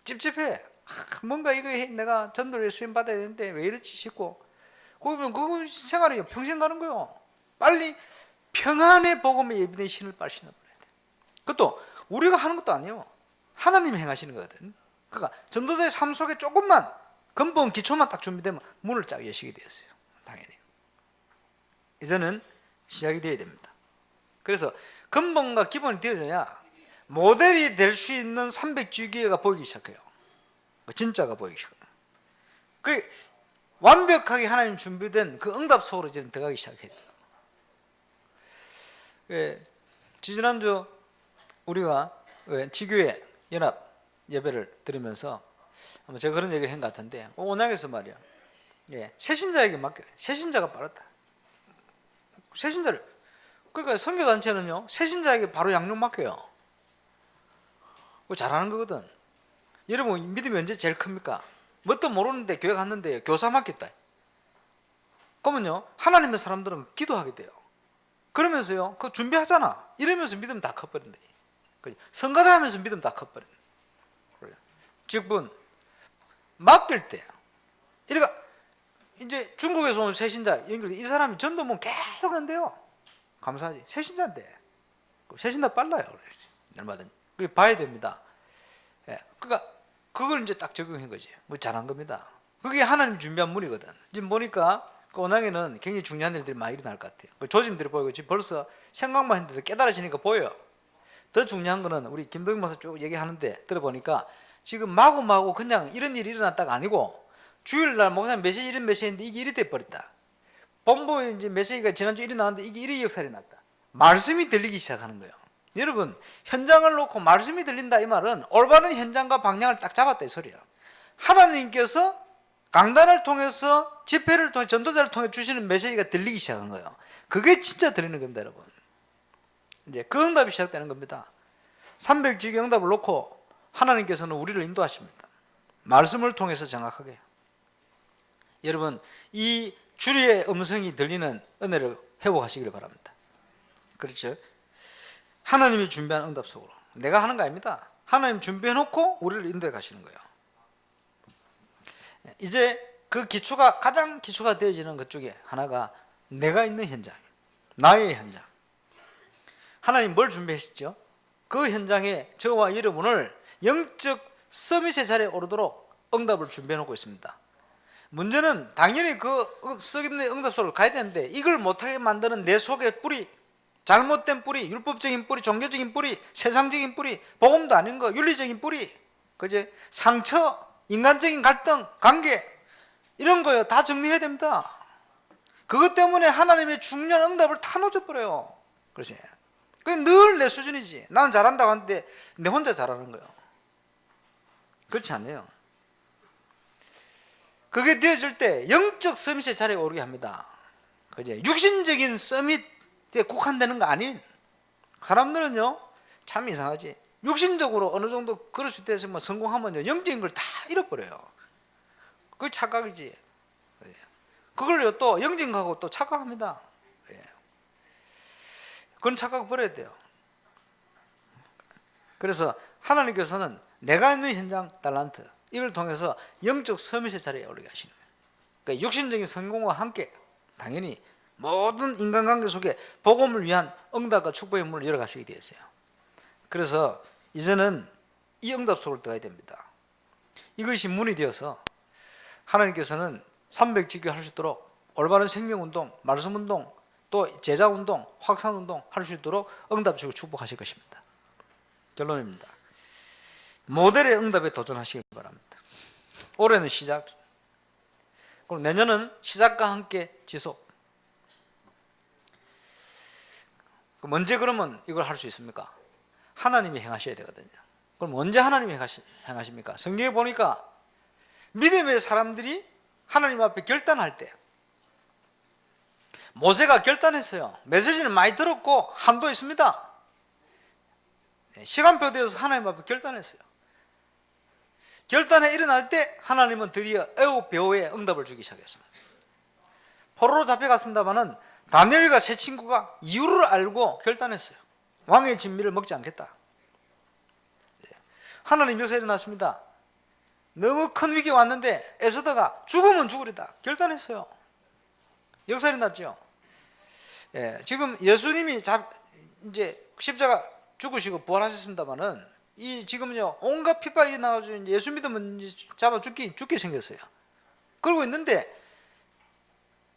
찝찝해. 뭔가 이거 내가 전도를 쓰임 받아야 되는데 왜 이렇지 싶고, 그러면 그 생활이 평생 가는 거예요. 빨리 평안의 복음에 예비된 신을 빨리 신어버려야 돼. 그것도 우리가 하는 것도 아니에요. 하나님이 행하시는 거거든. 그러니까 전도자의 삶 속에 조금만 근본 기초만 딱 준비되면 문을 쫙 여시게 되었어요. 당연히 이제는 시작이 되어야 됩니다. 그래서 근본과 기본이 되어져야 모델이 될 수 있는 300주기회가 보이기 시작해요. 진짜가 보이기 시작해요. 그 완벽하게 하나님 준비된 그 응답 속으로 이제 들어가기 시작해야 돼요. 지난주 우리가 지교회 연합 예배를 드리면서 아마 제가 그런 얘기를 한 것 같은데, 온양에서 말이야, 새신자에게 맡겨요. 새신자가 빠르다. 새신자를, 그러니까 선교단체는요, 새신자에게 바로 양육 맡겨요. 그거 잘하는 거거든. 여러분, 믿음이 언제 제일 큽니까? 뭣도 모르는데 교회 갔는데 교사 맡겼다. 그러면요, 하나님의 사람들은 기도하게 돼요. 그러면서요, 그거 준비하잖아. 이러면서 믿음 다 커버린다. 성가다 하면서 믿음 다 커버린. 즉분 맡길 때, 이러니까 이제 중국에서 온 새신자 연결, 이 사람이 전도문 계속 한대요. 감사하지. 새신자인데 새신자 빨라요. 얼마든지 그 봐야 됩니다. 그러니까 그걸 이제 딱 적용한 거지. 뭐 잘한 겁니다. 그게 하나님 준비한 문이거든. 지금 보니까 그 온양에는 굉장히 중요한 일들이 많이 일어날 것 같아요. 그 조짐들이 보이고 지금 벌써 생각만 했는데 깨달아지니까 보여요. 더 중요한 거는 우리 김동영 목사 쭉 얘기하는데 들어보니까 지금 마구마구 그냥 이런 일이 일어났다가 아니고, 주일날 목사님 메시지 이런 메시지인데 이게 일이 돼버렸다. 본부에 이제 메시지가 지난주 일이 나왔는데 이게 일이 역살이 났다. 말씀이 들리기 시작하는 거예요. 여러분, 현장을 놓고 말씀이 들린다 이 말은 올바른 현장과 방향을 딱 잡았다 이 소리야. 하나님께서 강단을 통해서 집회를 통해 전도자를 통해 주시는 메시지가 들리기 시작한 거예요. 그게 진짜 들리는 겁니다, 여러분. 이제 그 응답이 시작되는 겁니다. 300지기 응답을 놓고 하나님께서는 우리를 인도하십니다. 말씀을 통해서 정확하게. 여러분, 이 주리의 음성이 들리는 은혜를 회복하시기를 바랍니다. 그렇죠? 하나님이 준비한 응답 속으로. 내가 하는 거 아닙니다. 하나님 준비해놓고 우리를 인도해 가시는 거예요. 이제 그 기초가, 가장 기초가 되어지는 것 중에 하나가 내가 있는 현장, 나의 현장. 하나님 뭘 준비하셨죠? 그 현장에 저와 여러분을 영적 서밋의 자리에 오르도록 응답을 준비해놓고 있습니다. 문제는 당연히 그 썩있는 응답 속으로 가야 되는데, 이걸 못하게 만드는 내 속의 뿌리, 잘못된 뿌리, 율법적인 뿌리, 종교적인 뿌리, 세상적인 뿌리, 복음도 아닌 거, 윤리적인 뿌리, 그제 상처, 인간적인 갈등, 관계, 이런 거요 다 정리해야 됩니다. 그것 때문에 하나님의 중요한 응답을 다 놓쳐버려요. 그래서 그게 늘 내 수준이지. 나는 잘한다고 하는데 내 혼자 잘하는 거예요. 그렇지 않아요. 그게 되어질 때 영적 서밋의 자리에 오르게 합니다. 그제 육신적인 서밋에 국한되는 거 아닌, 사람들은요 참 이상하지. 육신적으로 어느 정도 그럴 수 있어서 뭐 성공하면요 영적인 걸 다 잃어버려요. 그게 착각이지. 그걸요 또 영적인 거하고 또 착각합니다. 그건 착각 버려야 돼요. 그래서 하나님께서는 내가 있는 현장 달란트, 이걸 통해서 영적 서밋의 자리에 오르게 하시는 거예요. 그러니까 육신적인 성공과 함께 당연히 모든 인간관계 속에 복음을 위한 응답과 축복의 문을 열어가시게 되었어요. 그래서 이제는 이 응답 속으로 들어가야 됩니다. 이것이 문이 되어서 하나님께서는 300지교 할 수 있도록 올바른 생명운동, 말씀운동, 또 제자운동, 확산운동 할 수 있도록 응답 주고 축복하실 것입니다. 결론입니다. 모델의 응답에 도전하시기 바랍니다. 올해는 시작, 그리고 내년은 시작과 함께 지속. 그럼 언제 그러면 이걸 할 수 있습니까? 하나님이 행하셔야 되거든요. 그럼 언제 하나님이 행하십니까? 성경에 보니까 믿음의 사람들이 하나님 앞에 결단할 때, 모세가 결단했어요. 메시지는 많이 들었고 한도 있습니다. 시간표되어서 하나님 앞에 결단했어요. 결단에 일어날 때 하나님은 드디어 애굽 배후에 응답을 주기 시작했습니다. 포로로 잡혀갔습니다마는 다니엘과 세 친구가 이유를 알고 결단했어요. 왕의 진미를 먹지 않겠다. 하나님 역사 일어났습니다. 너무 큰 위기가 왔는데 에스더가 죽으면 죽으리다 결단했어요. 역사 일어났죠. 지금 예수님이 이제 십자가 죽으시고 부활하셨습니다마는 이 지금요 온갖 핍박이 나가지고 예수 믿으면 잡아 죽게 생겼어요. 그러고 있는데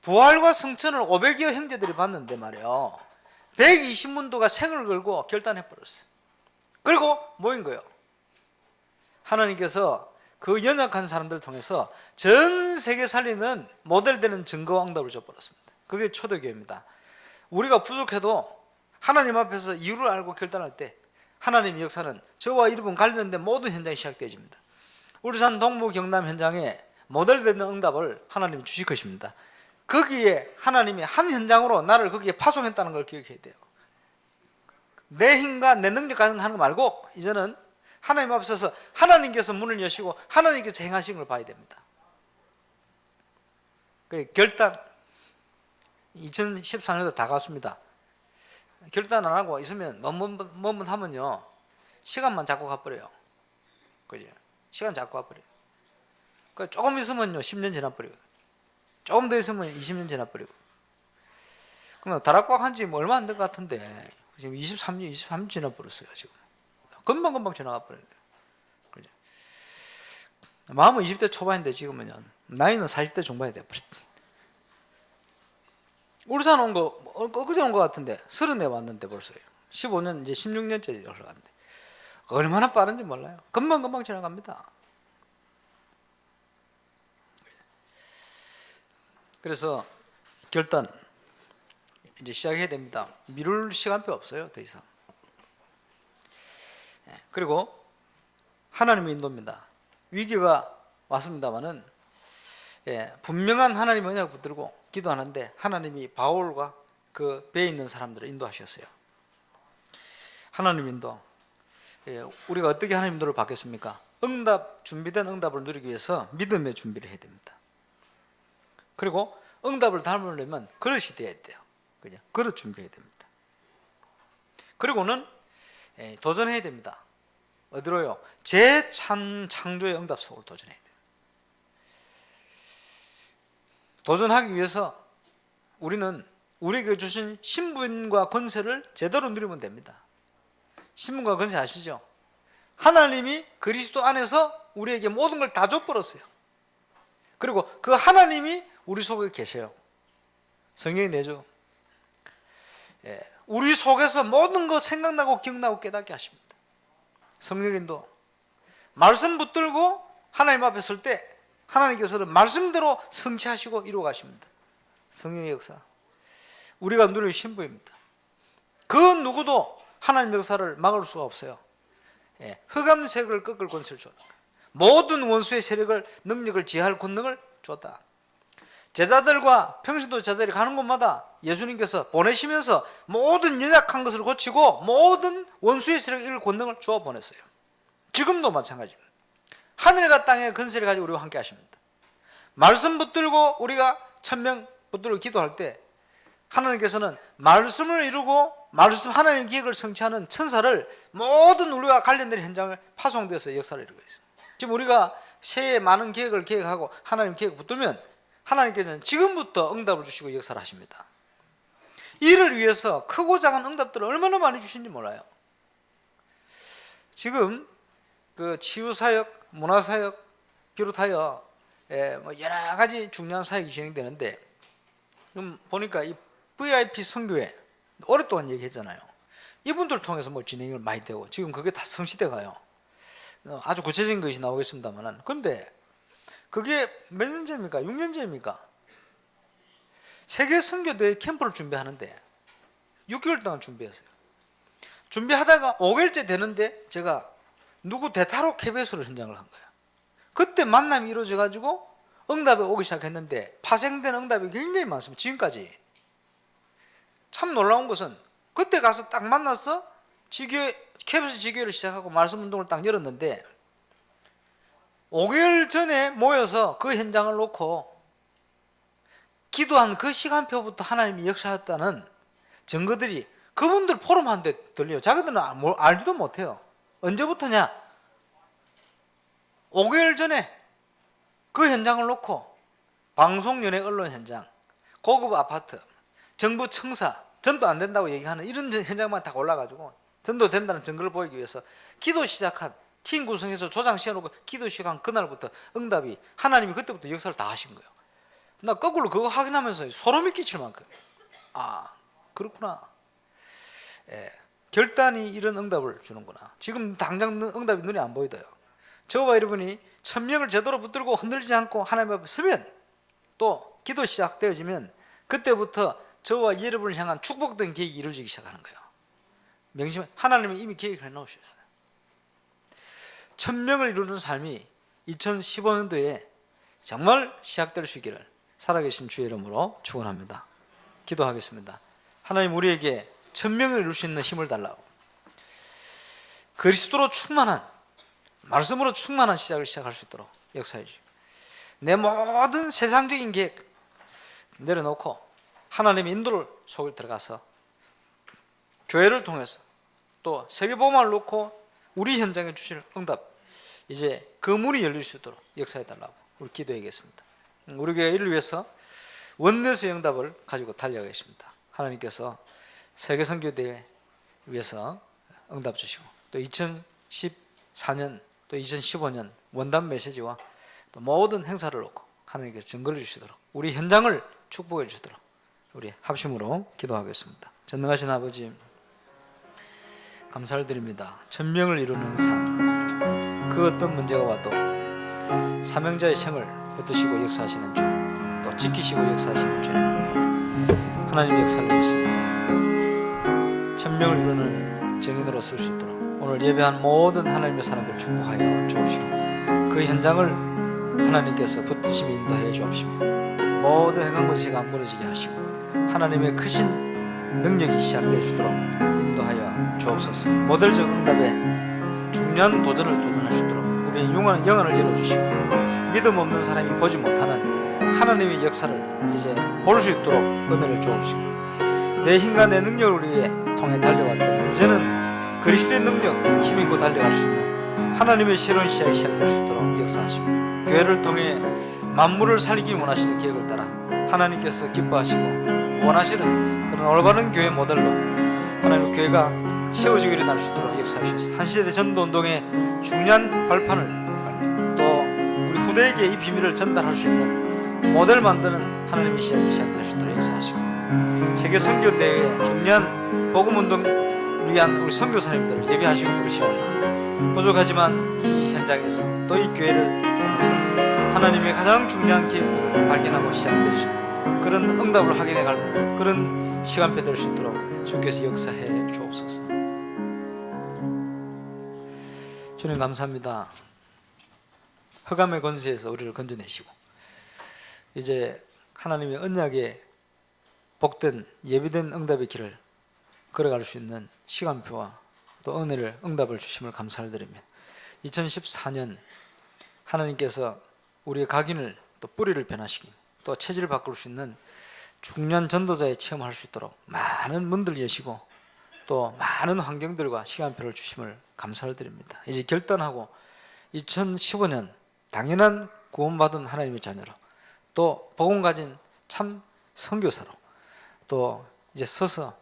부활과 승천을 500여 형제들이 봤는데 말이요 120문도가 생을 걸고 결단해 버렸어요. 그리고 모인 거예요. 하나님께서 그 연약한 사람들을 통해서 전 세계 살리는 모델 되는 증거와 응답을 줘버렸습니다. 그게 초대교회입니다. 우리가 부족해도 하나님 앞에서 이유를 알고 결단할 때 하나님의 역사는 저와 여러분 관련된 모든 현장이 시작되어집니다. 울산 동부 경남 현장에 모델 되는 응답을 하나님이 주실 것입니다. 거기에 하나님이 한 현장으로 나를 거기에 파송했다는 걸 기억해야 돼요. 내 힘과 내 능력 가지고 하는 거 말고 이제는 하나님 앞에 서서 하나님께서 문을 여시고 하나님께서 행하신 걸 봐야 됩니다. 결단 2014년도 다 갔습니다. 결단 안 하고 있으면 머뭇하면요 시간만 자꾸 가버려요. 그죠? 시간 자꾸 가버려요. 조금 있으면요 10년 지나버리고 조금 더 있으면 20년 지나버리고 그럼 다락방 한지 얼마 안 된 것 같은데 지금 23년 지나버렸어요. 지금 금방 지나가 버려요. 그죠? 마음은 20대 초반인데 지금은요 나이는 40대 중반이 돼버렸다. 울산 온 거 엊그제 온 거 같은데 34 왔는데 벌써요. 15년 이제 16년째 올라갔는데 얼마나 빠른지 몰라요. 금방 지나갑니다. 그래서 결단 이제 시작해야 됩니다. 미룰 시간표 없어요. 더 이상. 그리고 하나님의 인도입니다. 위기가 왔습니다마는 분명한 하나님의 언약을 붙들고 기도하는데 하나님이 바울과 그 배에 있는 사람들을 인도하셨어요. 하나님 인도. 우리가 어떻게 하나님 인도를 받겠습니까? 준비된 응답을 누리기 위해서 믿음의 준비를 해야 됩니다. 그리고 응답을 담으려면 그릇이 돼야 돼요. 그죠? 그릇 준비해야 됩니다. 그리고는 도전해야 됩니다. 어디로요? 재창조의 응답 속으로 도전해야 돼요. 도전하기 위해서 우리는 우리에게 주신 신분과 권세를 제대로 누리면 됩니다. 신분과 권세 아시죠? 하나님이 그리스도 안에서 우리에게 모든 걸 다 줘버렸어요. 그리고 그 하나님이 우리 속에 계셔요. 성경이 내죠. 우리 속에서 모든 거 생각나고 기억나고 깨닫게 하십니다. 성령인도 말씀 붙들고 하나님 앞에 설 때 하나님께서는 말씀대로 성취하시고 이루어 가십니다. 성령의 역사. 우리가 누릴 신부입니다. 그 누구도 하나님의 역사를 막을 수가 없어요. 흑암색을 꺾을 권세를 줬다. 모든 원수의 세력을 능력을 지할 권능을 줬다. 제자들과 평신도 제자들이 가는 곳마다 예수님께서 보내시면서 모든 연약한 것을 고치고 모든 원수의 세력을 이길 권능을 주어 보냈어요. 지금도 마찬가지입니다. 하늘과 땅의 권세를 가지고 우리와 함께 하십니다. 말씀 붙들고 우리가 천명 붙들고 기도할 때 하나님께서는 말씀을 이루고 말씀 하나님의 계획을 성취하는 천사를 모든 우리와 관련된 현장을 파송돼서 역사를 이루고 있습니다. 지금 우리가 새해 많은 계획을 계획하고 하나님 계획 붙들면 하나님께서는 지금부터 응답을 주시고 역사를 하십니다. 이를 위해서 크고 작은 응답들을 얼마나 많이 주신지 몰라요. 지금 그 치유사역, 문화사역 비롯하여 여러 가지 중요한 사역이 진행되는데 좀 보니까 이 VIP 선교회 오랫동안 얘기했잖아요. 이분들 통해서 뭐 진행을 많이 되고 지금 그게 다 성시돼 가요. 아주 구체적인 것이 나오겠습니다만 그런데 그게 몇 년째입니까? 6년째입니까? 세계 선교대회 캠프를 준비하는데 6개월 동안 준비했어요. 준비하다가 5개월째 되는데 제가 누구 대타로 KBS로 현장을 한 거예요. 그때 만남이 이루어져 가지고 응답이 오기 시작했는데 파생된 응답이 굉장히 많습니다. 지금까지 참 놀라운 것은 그때 가서 딱 만나서 KBS 지교회를 시작하고 말씀 운동을 딱 열었는데 5개월 전에 모여서 그 현장을 놓고 기도한 그 시간표부터 하나님이 역사했다는 증거들이 그분들 포럼 한데 들려요. 자기들은 알지도 못해요. 언제부터냐? 5개월 전에 그 현장을 놓고 방송연예 언론 현장, 고급 아파트, 정부 청사, 전도 안 된다고 얘기하는 이런 현장만 다 올라가지고 전도 된다는 증거를 보이기 위해서 기도 시작한 팀 구성해서 조장 시켜놓고 기도 시작한 그날부터 응답이 하나님이 그때부터 역사를 다 하신 거예요. 나 거꾸로 그거 확인하면서 소름이 끼칠 만큼 아 그렇구나. 예, 결단이 이런 응답을 주는구나. 지금 당장 응답이 눈에 안 보이더요. 저와 여러분이 천명을 제대로 붙들고 흔들리지 않고 하나님 앞에 서면 또 기도 시작되어지면 그때부터 저와 여러분을 향한 축복된 계획이 이루어지기 시작하는 거예요. 명심해, 하나님은 이미 계획을 해놓으셨어요. 천명을 이루는 삶이 2015년도에 정말 시작될 수 있기를 살아계신 주의 이름으로 축원합니다. 기도하겠습니다. 하나님, 우리에게 천명을 이룰 수 있는 힘을 달라고, 그리스도로 충만한, 말씀으로 충만한 시작을 시작할 수 있도록 역사해 주시고, 내 모든 세상적인 계획 내려놓고 하나님의 인도를 속에 들어가서 교회를 통해서 또 세계복음화를 놓고 우리 현장에 주실 응답, 이제 그 문이 열릴 수 있도록 역사해 달라고 우리 기도하겠습니다. 우리 교회가 이를 위해서 원내에서 응답을 가지고 달려가 계십니다. 하나님께서 세계선교대회 위해서 응답 주시고, 또 2014년 또 2015년 원단 메시지와 또 모든 행사를 놓고 하나님께서 증거를 주시도록, 우리 현장을 축복해 주시도록 우리 합심으로 기도하겠습니다. 전능하신 아버지, 감사를 드립니다. 천명을 이루는 삶, 그 어떤 문제가 와도 사명자의 생을 붙드시고 역사하시는 주님, 또 지키시고 역사하시는 주님, 하나님의 역사를 믿습니다. 천명을 이루는 증인으로 설 수 있도록 오늘 예배한 모든 하나님의 사람들 축복하여 주옵시고, 그 현장을 하나님께서 붙드심이 인도하여 주옵시며, 모든 행한 것이 안 무너지게 하시고 하나님의 크신 능력이 시작되어 주도록 인도하여 주옵소서. 모델적 응답에 중요한 도전을 도전할 수 있도록 우리의 영안을 열어주시고, 믿음 없는 사람이 보지 못하는 하나님의 역사를 이제 볼 수 있도록 은혜를 주옵시고, 내 힘과 내 능력을 위해 통해 달려왔다면 이제는 그리스도의 능력, 힘있고 달려갈 수 있는 하나님의 새로운 시작이 시작될 수 있도록 역사하시고, 교회를 통해 만물을 살리기 원하시는 계획을 따라 하나님께서 기뻐하시고 원하시는 그런 올바른 교회 모델로 하나님의 교회가 세워지고 일어날 수 있도록 역사하셔서 한 시대 전도운동의 중요한 발판을, 또 우리 후대에게 이 비밀을 전달할 수 있는 모델 만드는 하나님의 시작이 시작될 수 있도록 역사하시고, 세계 선교대회에 중요한 복음운동을 위한 우리 선교사님들 예비하시고 부르시오니, 부족하지만 이 현장에서 또 이 교회를 통해서 하나님의 가장 중요한 계획들을 발견하고 시작되시는 그런 응답을 확인해 갈 그런 시간표 될 수 있도록 주께서 역사해 주옵소서. 주님 감사합니다. 흑암의 권세에서 우리를 건져내시고 이제 하나님의 언약의 복된 예비된 응답의 길을 걸어갈 수 있는 시간표와 또 은혜를, 응답을 주심을 감사를 드리며, 2014년 하나님께서 우리의 각인을 또 뿌리를 변화시키고 또 체질을 바꿀 수 있는 중요한 전도자의 체험을 할 수 있도록 많은 문들 여시고 또 많은 환경들과 시간표를 주심을 감사를 드립니다. 이제 결단하고 2015년 당연한 구원받은 하나님의 자녀로, 또 복음 가진 참 선교사로, 또 이제 서서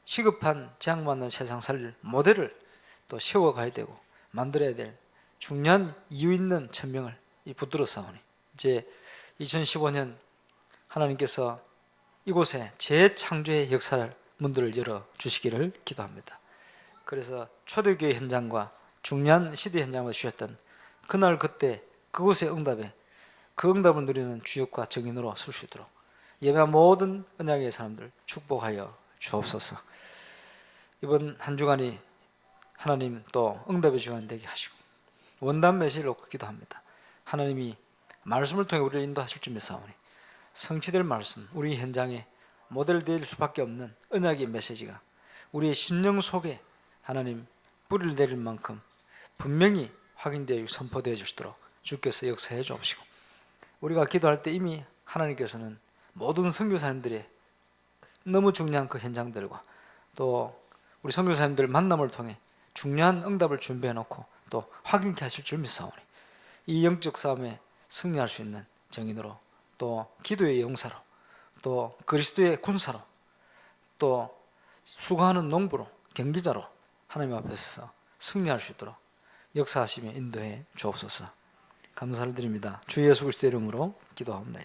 시급한 재앙받는 세상 살릴 모델을 또 세워가야 되고 만들어야 될 중요한 이유 있는 천명을 붙들어 싸우니, 이제 2015년 하나님께서 이곳에 재창조의 역사를 문들을 열어 주시기를 기도합니다. 그래서 초대교회 현장과 중요한 시대 현장을 주셨던 그날 그때 그곳의 응답에 그 응답을 누리는 주역과 증인으로 설 수 있도록 예배한 모든 언약의 사람들 축복하여 주옵소서. 이번 한 주간이 하나님 또 응답의 주간 되게 하시고 원단 메시지를 놓고 기도합니다. 하나님이 말씀을 통해 우리를 인도하실 줄 믿사오니 성취될 말씀, 우리 현장에 모델될 수밖에 없는 언약의 메시지가 우리의 심령 속에 하나님 뿌리를 내릴 만큼 분명히 확인되어 선포되어 주시도록 주께서 역사해 주옵시고, 우리가 기도할 때 이미 하나님께서는 모든 선교사님들의 너무 중요한 그 현장들과 또 우리 선교사님들 만남을 통해 중요한 응답을 준비해 놓고 또 확인케 하실 줄 믿사오니, 이 영적 싸움에 승리할 수 있는 정인으로, 또 기도의 용사로, 또 그리스도의 군사로, 또 수고하는 농부로, 경기자로 하나님 앞에 서서 승리할 수 있도록 역사하시며 인도해 주옵소서. 감사를 드립니다. 주 예수 그리스도의 이름으로 기도합니다.